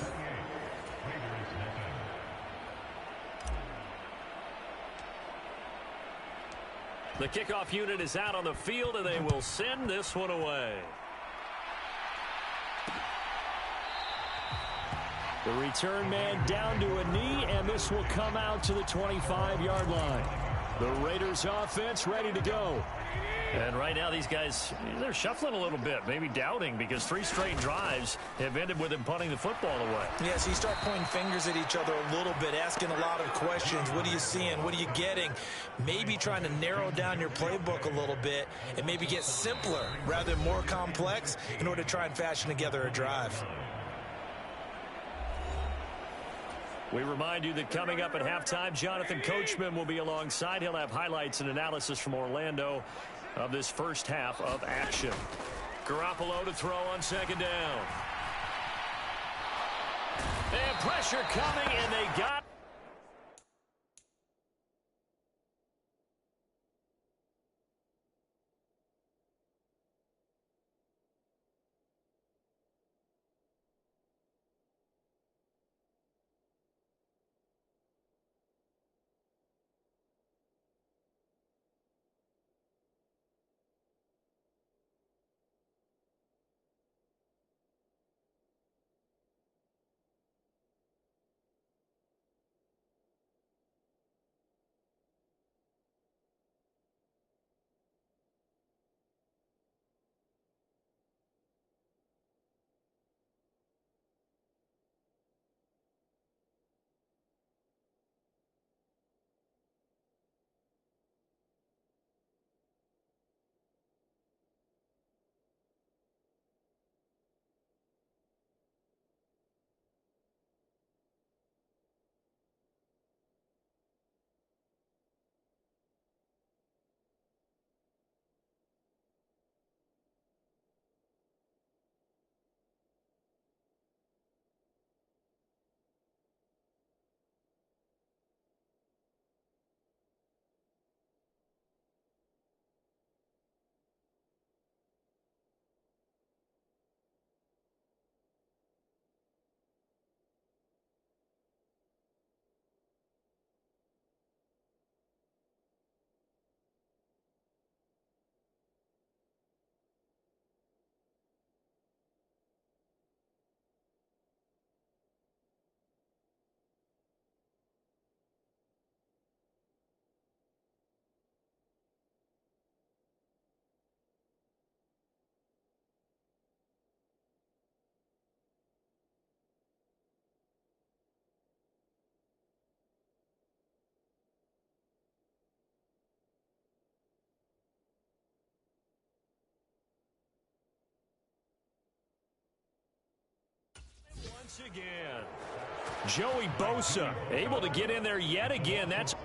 The kickoff unit is out on the field, and they will send this one away. The return man down to a knee, and this will come out to the 25-yard line. The Raiders offense ready to go. And right now these guys, they're shuffling a little bit, maybe doubting, because 3 straight drives have ended with them punting the football away. Yeah, so you start pointing fingers at each other a little bit, asking a lot of questions. What are you seeing? What are you getting? Maybe trying to narrow down your playbook a little bit and maybe get simpler rather than more complex in order to try and fashion together a drive. We remind you that coming up at halftime, Jonathan Coachman will be alongside. He'll have highlights and analysis from Orlando of this first half of action. Garoppolo to throw on 2nd down. And pressure coming, and they got Again. Joey Bosa able to get in there yet again. That's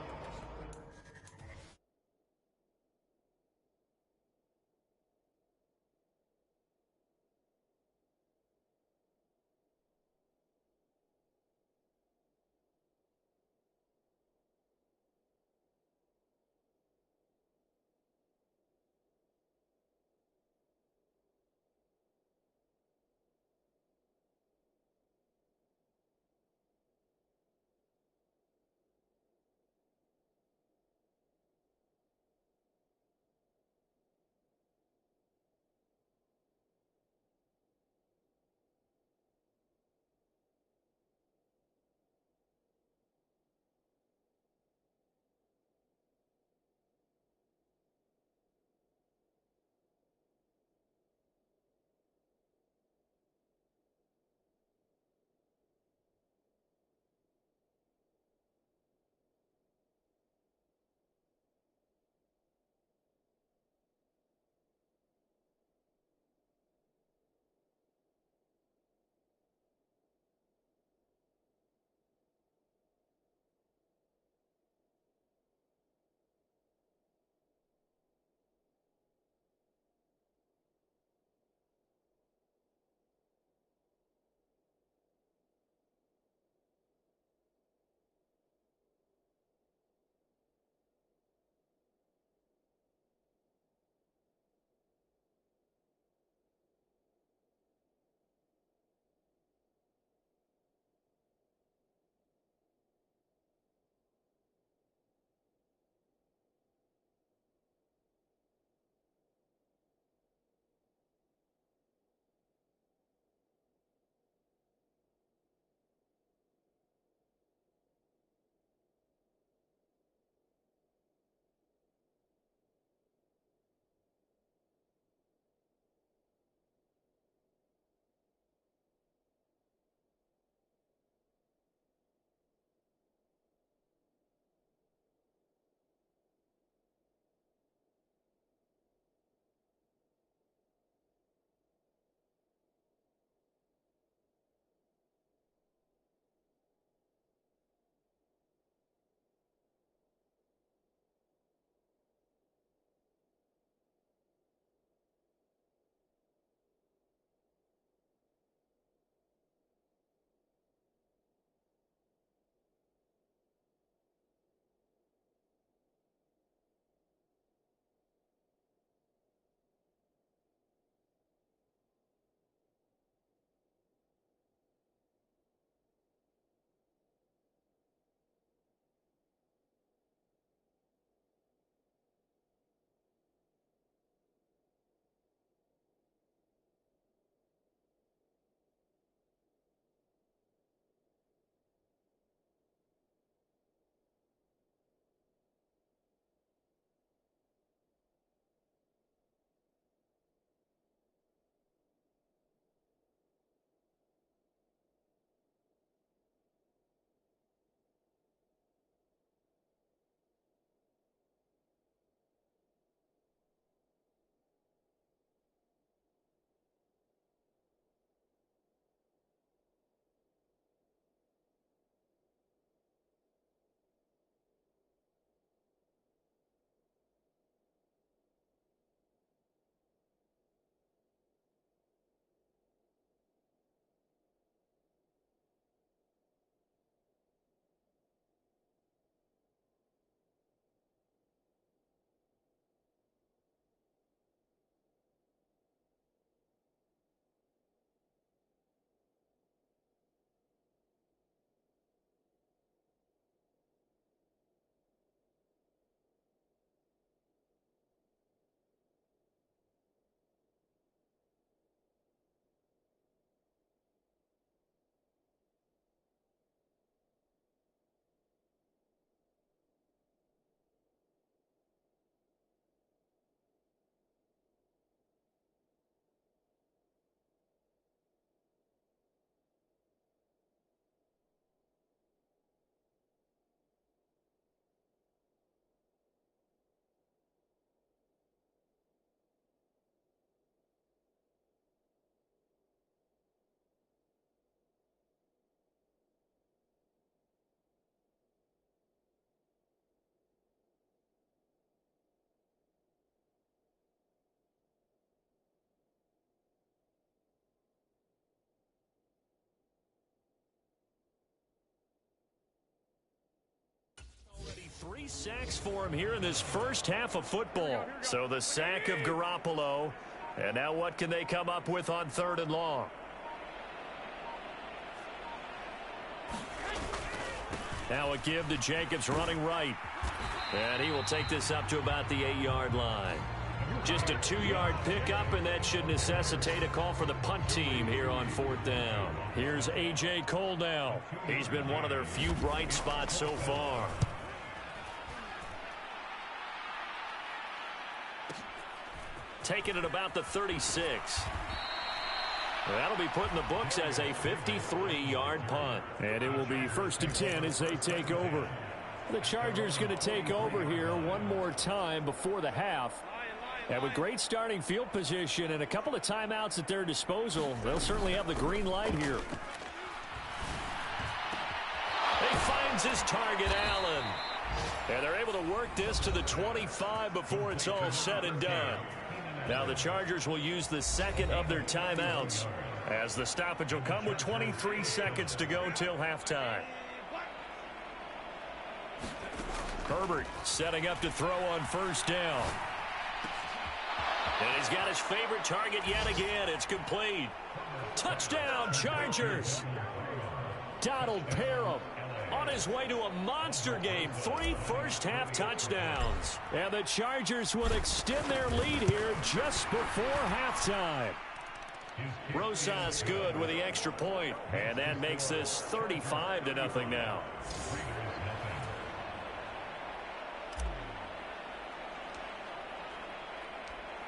sacks for him here in this first half of football. So the sack of Garoppolo. And now what can they come up with on 3rd and long? Now a give to Jacobs running right. And he will take this up to about the 8-yard line. Just a 2-yard pickup, and that should necessitate a call for the punt team here on 4th down. Here's A.J. Cole now. He's been one of their few bright spots so far. Taking it about the 36. That'll be put in the books as a 53-yard punt. And it will be 1st and 10 as they take over. The Chargers going to take over here one more time before the half. And with great starting field position and a couple of timeouts at their disposal, they'll certainly have the green light here. He finds his target, Allen. And they're able to work this to the 25 before it's all said and done. Now the Chargers will use the second of their timeouts as the stoppage will come with 23 seconds to go till halftime. Herbert setting up to throw on 1st down. And he's got his favorite target yet again. It's complete. Touchdown, Chargers. Donald Parham on his way to a monster game. 3 first-half touchdowns. And the Chargers will extend their lead here just before halftime. Rosas good with the extra point. And that makes this 35-0 now.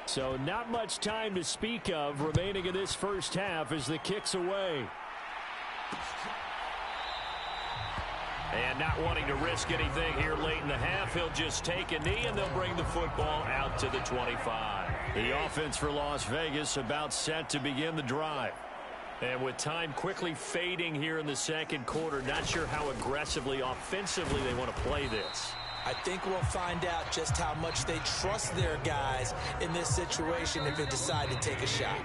So not much time to speak of remaining in this first half as the kick's away. And not wanting to risk anything here late in the half, he'll just take a knee and they'll bring the football out to the 25. The offense for Las Vegas about set to begin the drive. And with time quickly fading here in the second quarter, not sure how aggressively, offensively they want to play this. I think we'll find out just how much they trust their guys in this situation if they decide to take a shot.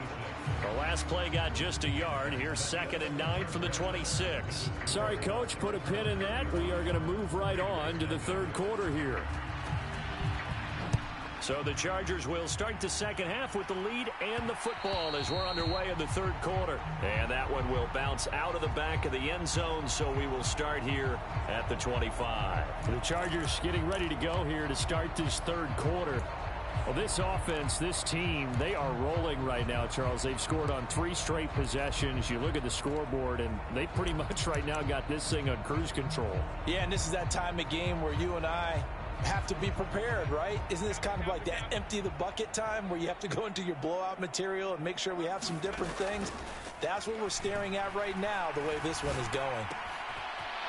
The last play got just a yard. Here's 2nd and 9 from the 26. Sorry, Coach, put a pin in that. We are going to move right on to the 3rd quarter here. So the Chargers will start the second half with the lead and the football as we're underway in the 3rd quarter. And that one will bounce out of the back of the end zone, so we will start here at the 25. The Chargers getting ready to go here to start this 3rd quarter. Well, this offense, this team, they are rolling right now, Charles. They've scored on 3 straight possessions. You look at the scoreboard, and they pretty much right now got this thing on cruise control. Yeah, and this is that time of game where you and I have to be prepared, right? Isn't this kind of like that empty the bucket time where you have to go into your blowout material and make sure we have some different things? That's what we're staring at right now, the way this one is going.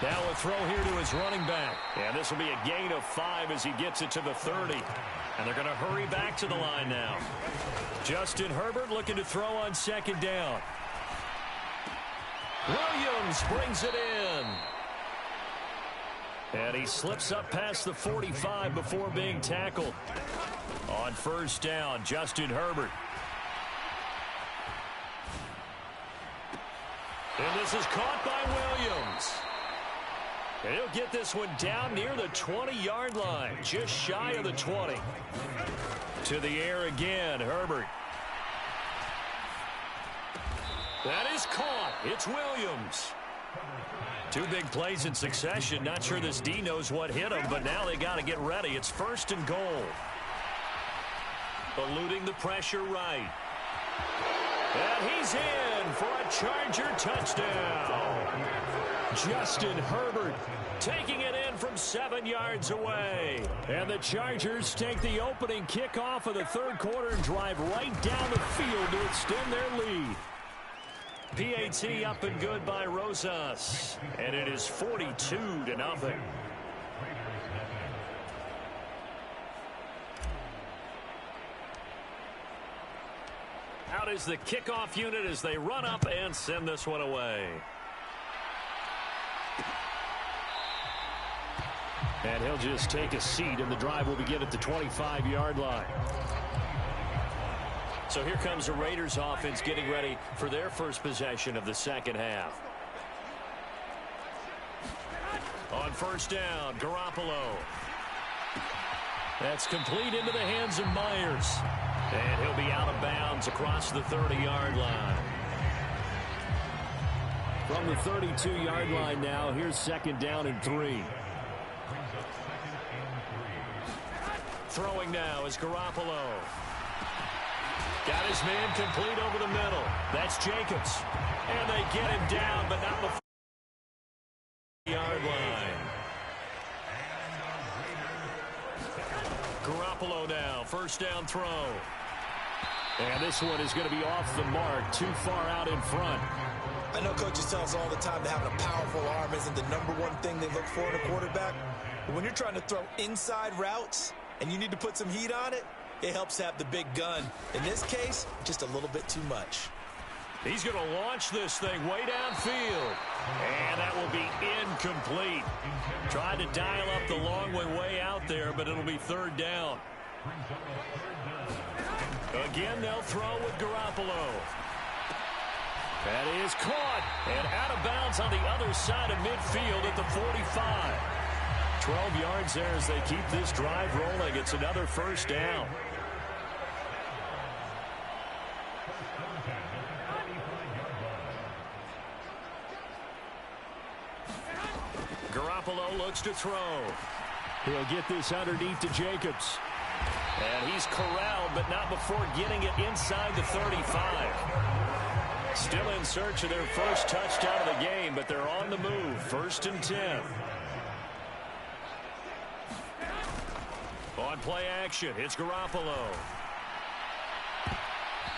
Now a throw here to his running back. And this will be a gain of 5 as he gets it to the 30. And they're going to hurry back to the line now. Justin Herbert looking to throw on 2nd down. Williams brings it in. And he slips up past the 45 before being tackled. On 1st down, Justin Herbert. And this is caught by Williams. And he'll get this one down near the 20-yard line, just shy of the 20. To the air again, Herbert. That is caught. It's Williams. 2 big plays in succession. Not sure this D knows what hit him, but now they got to get ready. It's 1st and goal. Eluding the pressure right. And he's in for a Charger touchdown. Justin Herbert taking it in from 7 yards away. And the Chargers take the opening kickoff of the 3rd quarter and drive right down the field to extend their lead. PAT up and good by Rosas. And it is 42-0. Out is the kickoff unit as they run up and send this one away. And he'll just take a seat, and the drive will begin at the 25-yard line. So here comes the Raiders offense getting ready for their first possession of the second half. On 1st down, Garoppolo. That's complete into the hands of Myers. And he'll be out of bounds across the 30-yard line. From the 32-yard line now, here's 2nd down and 3. Throwing now is Garoppolo. Got his man complete over the middle. That's Jacobs. And they get him down, but not before the yard line. Garoppolo now, 1st down throw. And this one is going to be off the mark, too far out in front. I know coaches tell us all the time that having a powerful arm isn't the #1 thing they look for in a quarterback. But when you're trying to throw inside routes and you need to put some heat on it, it helps have the big gun. In this case, just a little bit too much. He's going to launch this thing way downfield. And that will be incomplete. Tried to dial up the long way out there, but it'll be 3rd down. Again, they'll throw with Garoppolo. That is caught and out of bounds on the other side of midfield at the 45. 12 yards there as they keep this drive rolling. It's another 1st down. Garoppolo looks to throw. He'll get this underneath to Jacobs. And he's corralled, but not before getting it inside the 35. Still in search of their first touchdown of the game, but they're on the move. 1st and 10. On play action, it's Garoppolo.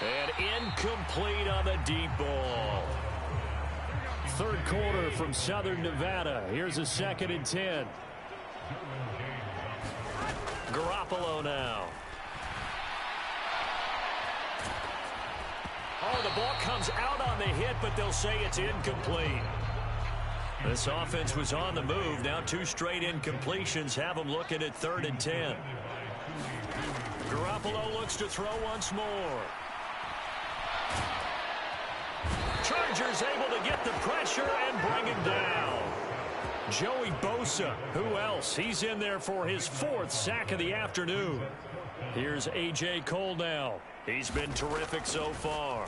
And incomplete on the deep ball. 3rd quarter from Southern Nevada. Here's a 2nd and 10. Garoppolo now. Oh, the ball comes out on the hit, but they'll say it's incomplete. This offense was on the move. Now 2 straight incompletions have them looking at 3rd and 10. Garoppolo looks to throw once more. Chargers able to get the pressure and bring him down. Joey Bosa, who else? He's in there for his 4th sack of the afternoon. Here's A.J. Cole now. He's been terrific so far.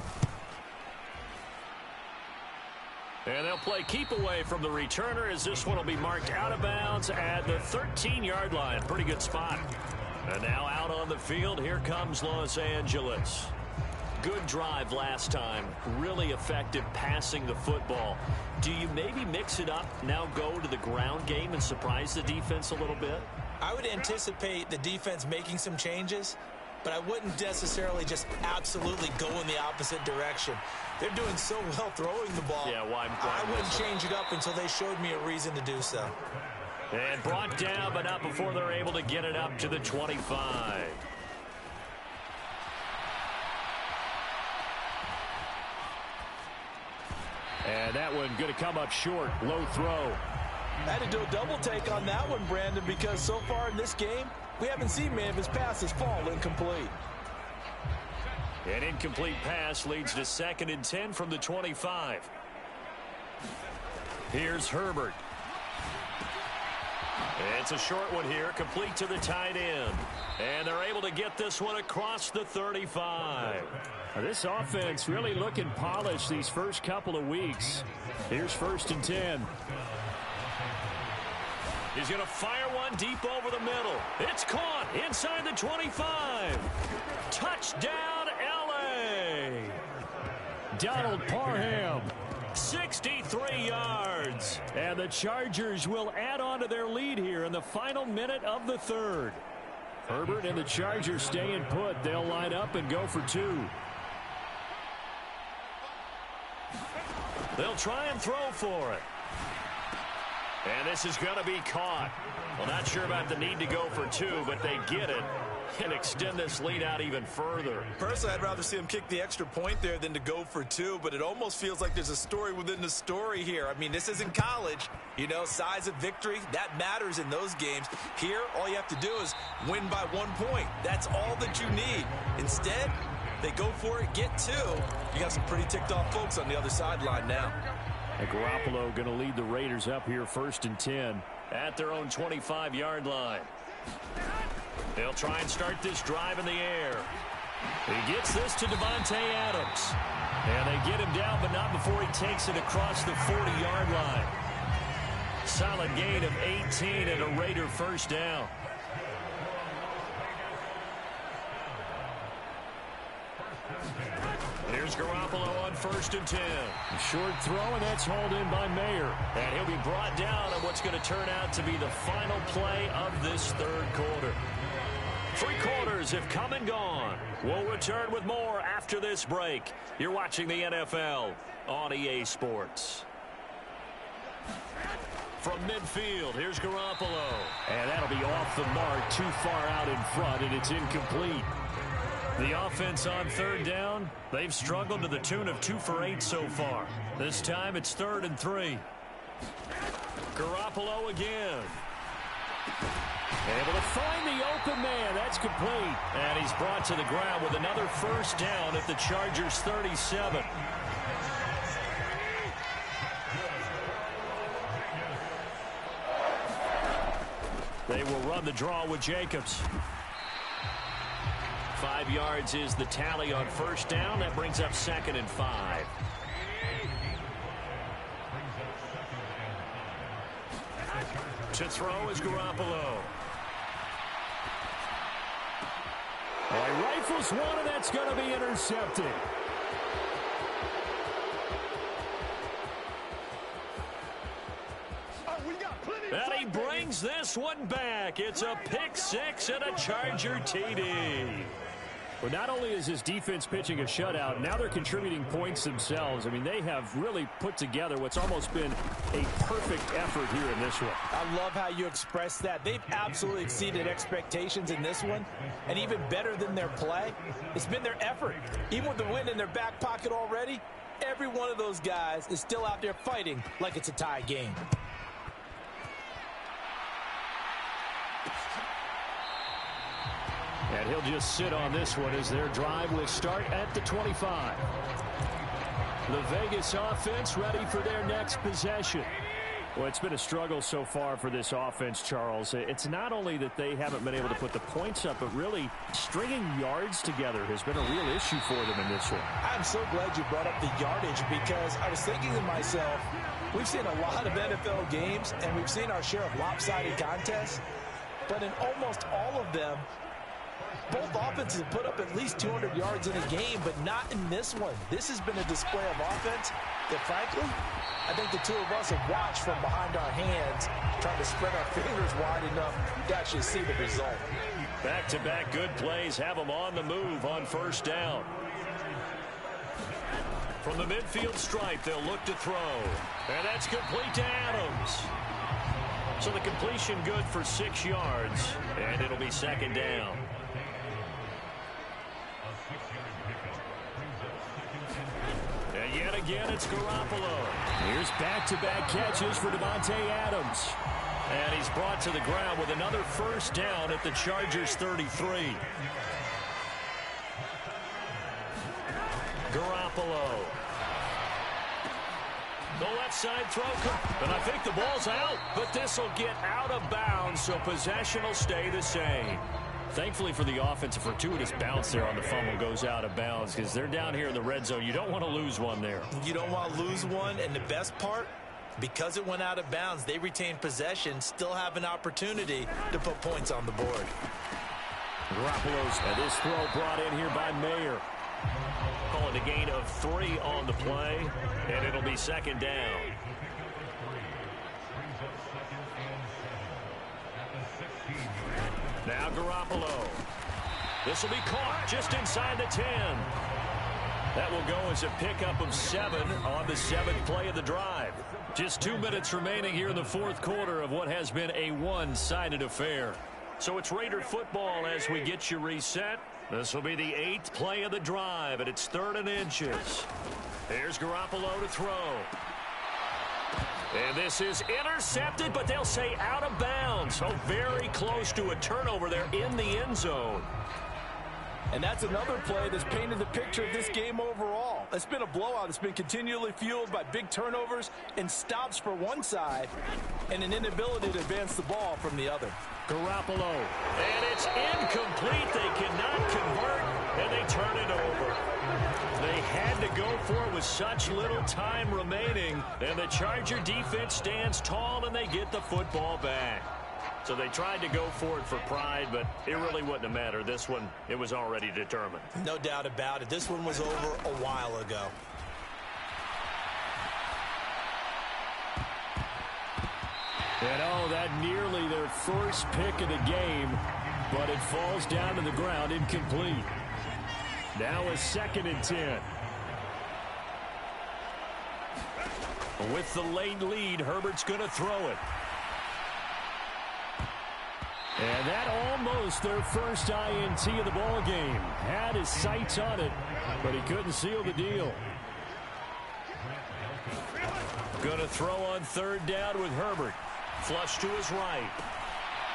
And they'll play keep away from the returner as this one will be marked out of bounds at the 13-yard line. Pretty good spot. And now out on the field, here comes Los Angeles. Good drive last time. Really effective passing the football. Do you maybe mix it up, now go to the ground game and surprise the defense a little bit? I would anticipate the defense making some changes, but I wouldn't necessarily just absolutely go in the opposite direction. They're doing so well throwing the ball. Yeah, I wouldn't change it up until they showed me a reason to do so. And brought down, but not before they're able to get it up to the 25. And that one going to come up short. Low throw. I had to do a double take on that one, Brandon, because so far in this game, we haven't seen many of his passes fall incomplete. An incomplete pass leads to 2nd and 10 from the 25. Here's Herbert. It's a short one here, complete to the tight end. And they're able to get this one across the 35. This offense really looking polished these first couple of weeks. Here's 1st and 10. He's going to fire one deep over the middle. It's caught inside the 25. Touchdown, L.A. Donald Parham. 63 yards. And the Chargers will add on to their lead here in the final minute of the 3rd. Herbert and the Chargers staying put. They'll line up and go for 2. They'll try and throw for it. And this is going to be caught. Well, not sure about the need to go for 2, but they get it and extend this lead out even further. Personally, I'd rather see him kick the extra point there than to go for 2, but it almost feels like there's a story within the story here. I mean, this isn't college. You know, size of victory, that matters in those games. Here, all you have to do is win by 1 point. That's all that you need. Instead, they go for it, get 2. You got some pretty ticked off folks on the other sideline now. And Garoppolo going to lead the Raiders up here 1st and 10. At their own 25-yard line. They'll try and start this drive in the air. He gets this to Davante Adams. And they get him down, but not before he takes it across the 40-yard line. Solid gain of 18 and a Raider first down. Here's Garoppolo on 1st and 10. Short throw, and that's hauled in by Mayer. And he'll be brought down on what's going to turn out to be the final play of this third quarter. 3 quarters have come and gone. We'll return with more after this break. You're watching the NFL on EA Sports. From midfield, here's Garoppolo. And that'll be off the mark, too far out in front, and it's incomplete. The offense on 3rd down, they've struggled to the tune of 2 for 8 so far. This time it's 3rd and 3. Garoppolo again. Able to find the open man. That's complete. And he's brought to the ground with another first down at the Chargers' 37. They will run the draw with Jacobs. 5 yards is the tally on 1st down. That brings up 2nd and 5. To throw is Garoppolo. He rifles one, and that's going to be intercepted. And he brings this one back. It's a pick 6 and a Charger TD. Well, not only is his defense pitching a shutout, now they're contributing points themselves. I mean, they have really put together what's almost been a perfect effort here in this one. I love how you express that. They've absolutely exceeded expectations in this one, and even better than their play, it's been their effort. Even with the win in their back pocket already, every one of those guys is still out there fighting like it's a tie game. And he'll just sit on this one as their drive will start at the 25. The Vegas offense ready for their next possession. Well, it's been a struggle so far for this offense, Charles. It's not only that they haven't been able to put the points up, but really stringing yards together has been a real issue for them in this one. I'm so glad you brought up the yardage, because I was thinking to myself, we've seen a lot of NFL games, and we've seen our share of lopsided contests, but in almost all of them, both offenses put up at least 200 yards in a game, but not in this one. This has been a display of offense that, frankly, I think the two of us have watched from behind our hands, trying to spread our fingers wide enough to actually see the result. Back-to-back good plays have them on the move on 1st down. From the midfield stripe, they'll look to throw. And that's complete to Adams. So the completion good for 6 yards, and it'll be 2nd down. And yet again, it's Garoppolo. Here's back-to-back catches for Davante Adams. And he's brought to the ground with another 1st down at the Chargers' 33. Garoppolo. The left side throw, and I think the ball's out, but this will get out of bounds, so possession will stay the same. Thankfully for the offense, a fortuitous bounce there on the fumble goes out of bounds, because they're down here in the red zone. You don't want to lose one there. You don't want to lose one, and the best part, because it went out of bounds, they retained possession, still have an opportunity to put points on the board. Garoppolo's this throw brought in here by Mayer. Calling a gain of 3 on the play, and it'll be 2nd down. Now Garoppolo. This will be caught just inside the 10. That will go as a pickup of 7 on the 7th play of the drive. Just 2 minutes remaining here in the 4th quarter of what has been a one-sided affair. So it's Raider football as we get you reset. This will be the 8th play of the drive, and it's 3rd and inches. Here's Garoppolo to throw. And this is intercepted, but they'll say out of bounds. So very close to a turnover there in the end zone. And that's another play that's painted the picture of this game overall. It's been a blowout. It's been continually fueled by big turnovers and stops for one side and an inability to advance the ball from the other. Garoppolo. And it's incomplete. They cannot convert, and they turn it over. They had to go for it with such little time remaining, and the Charger defense stands tall, and they get the football back. So they tried to go for it for pride, but it really wouldn't have mattered. This one, it was already determined. No doubt about it. This one was over a while ago. And oh, that nearly their first pick of the game, but it falls down to the ground incomplete. Now a 2nd and 10. With the late lead, Herbert's going to throw it. And that almost their first INT of the ball game. Had his sights on it, but he couldn't seal the deal. Going to throw on 3rd down with Herbert. Flush to his right.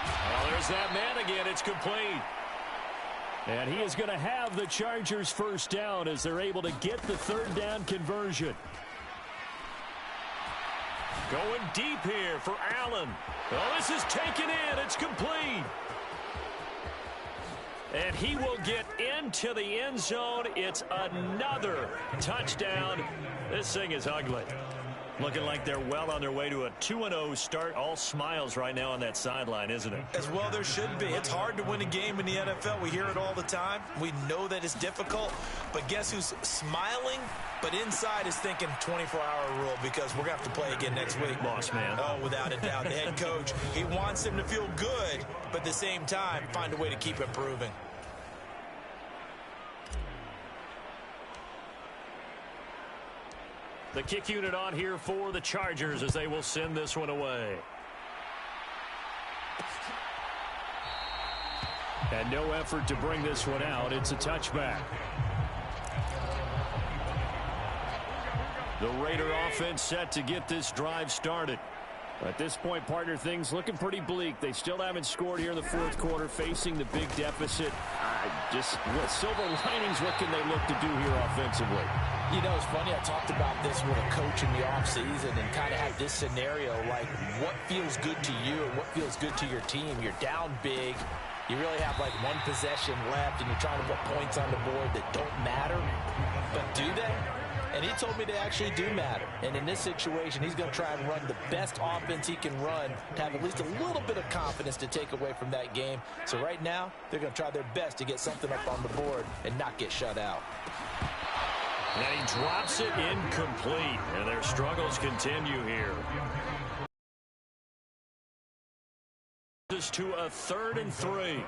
Well, there's that man again. It's complete. And he is going to have the Chargers first down as they're able to get the 3rd down conversion. Going deep here for Allen. Oh, this is taken in. It's complete. And he will get into the end zone. It's another touchdown. This thing is ugly. Looking like they're well on their way to a 2-0 start. All smiles right now on that sideline, isn't it? As well there should be. It's hard to win a game in the NFL. We hear it all the time. We know that it's difficult. But guess who's smiling? But inside is thinking 24-hour rule because we're going to have to play again next week. Boss man. Oh, without a doubt. The head coach, he wants them to feel good, but at the same time, find a way to keep improving. The kick unit on here for the Chargers as they will send this one away. And no effort to bring this one out. It's a touchback. The Raider offense set to get this drive started. At this point, partner, things looking pretty bleak. They still haven't scored here in the 4th quarter, facing the big deficit. Just silver linings, what can they look to do here offensively? You know, it's funny, I talked about this with a coach in the offseason and kind of had this scenario, like what feels good to you or what feels good to your team. You're down big. You really have like one possession left and you're trying to put points on the board that don't matter. But do they? And he told me they actually do matter. And in this situation, he's going to try and run the best offense he can run to have at least a little bit of confidence to take away from that game. So right now, they're going to try their best to get something up on the board and not get shut out. And he drops it incomplete. And their struggles continue here. This to a 3rd and 3.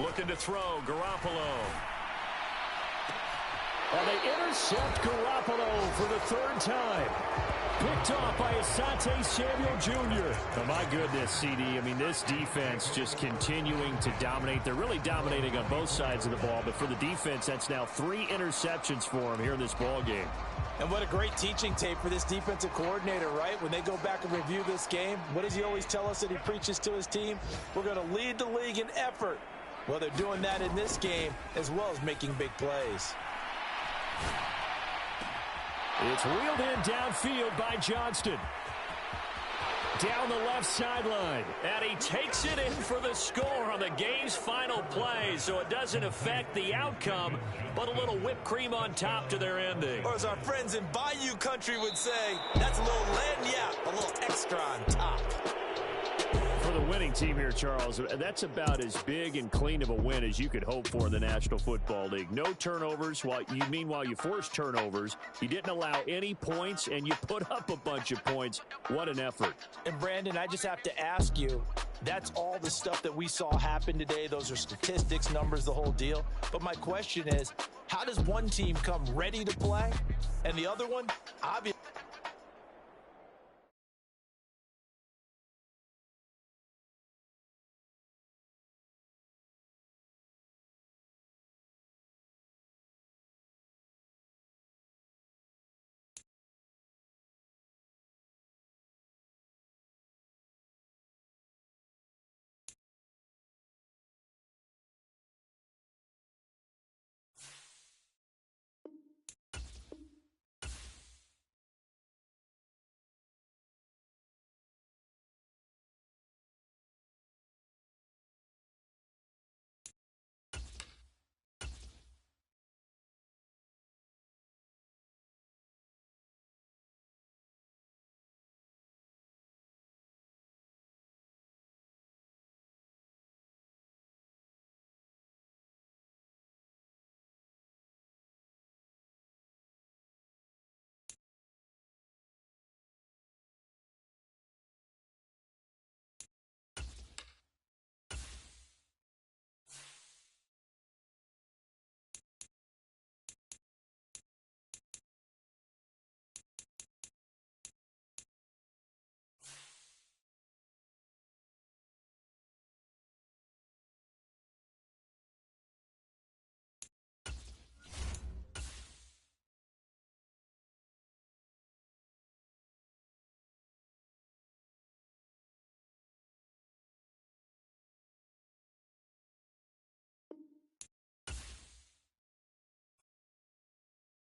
Looking to throw, Garoppolo. And they intercept Garoppolo for the 3rd time. Picked off by Asante Samuel Jr. Oh, my goodness, CD. I mean, this defense just continuing to dominate. They're really dominating on both sides of the ball. But for the defense, that's now 3 interceptions for them here in this ball game. And what a great teaching tape for this defensive coordinator, right? When they go back and review this game, what does he always tell us that he preaches to his team? We're going to lead the league in effort. Well, they're doing that in this game as well as making big plays. It's wheeled in downfield by Johnston. Down the left sideline. And he takes it in for the score on the game's final play. So it doesn't affect the outcome, but a little whipped cream on top to their ending. Or as our friends in Bayou Country would say, that's a little lagniappe, a little extra on top. For the winning team here, Charles, that's about as big and clean of a win as you could hope for in the National Football League. No turnovers. Meanwhile, you forced turnovers. You didn't allow any points, and you put up a bunch of points. What an effort. And, Brandon, I just have to ask you, that's all the stuff that we saw happen today. Those are statistics, numbers, the whole deal. But my question is, how does one team come ready to play, and the other one, obviously,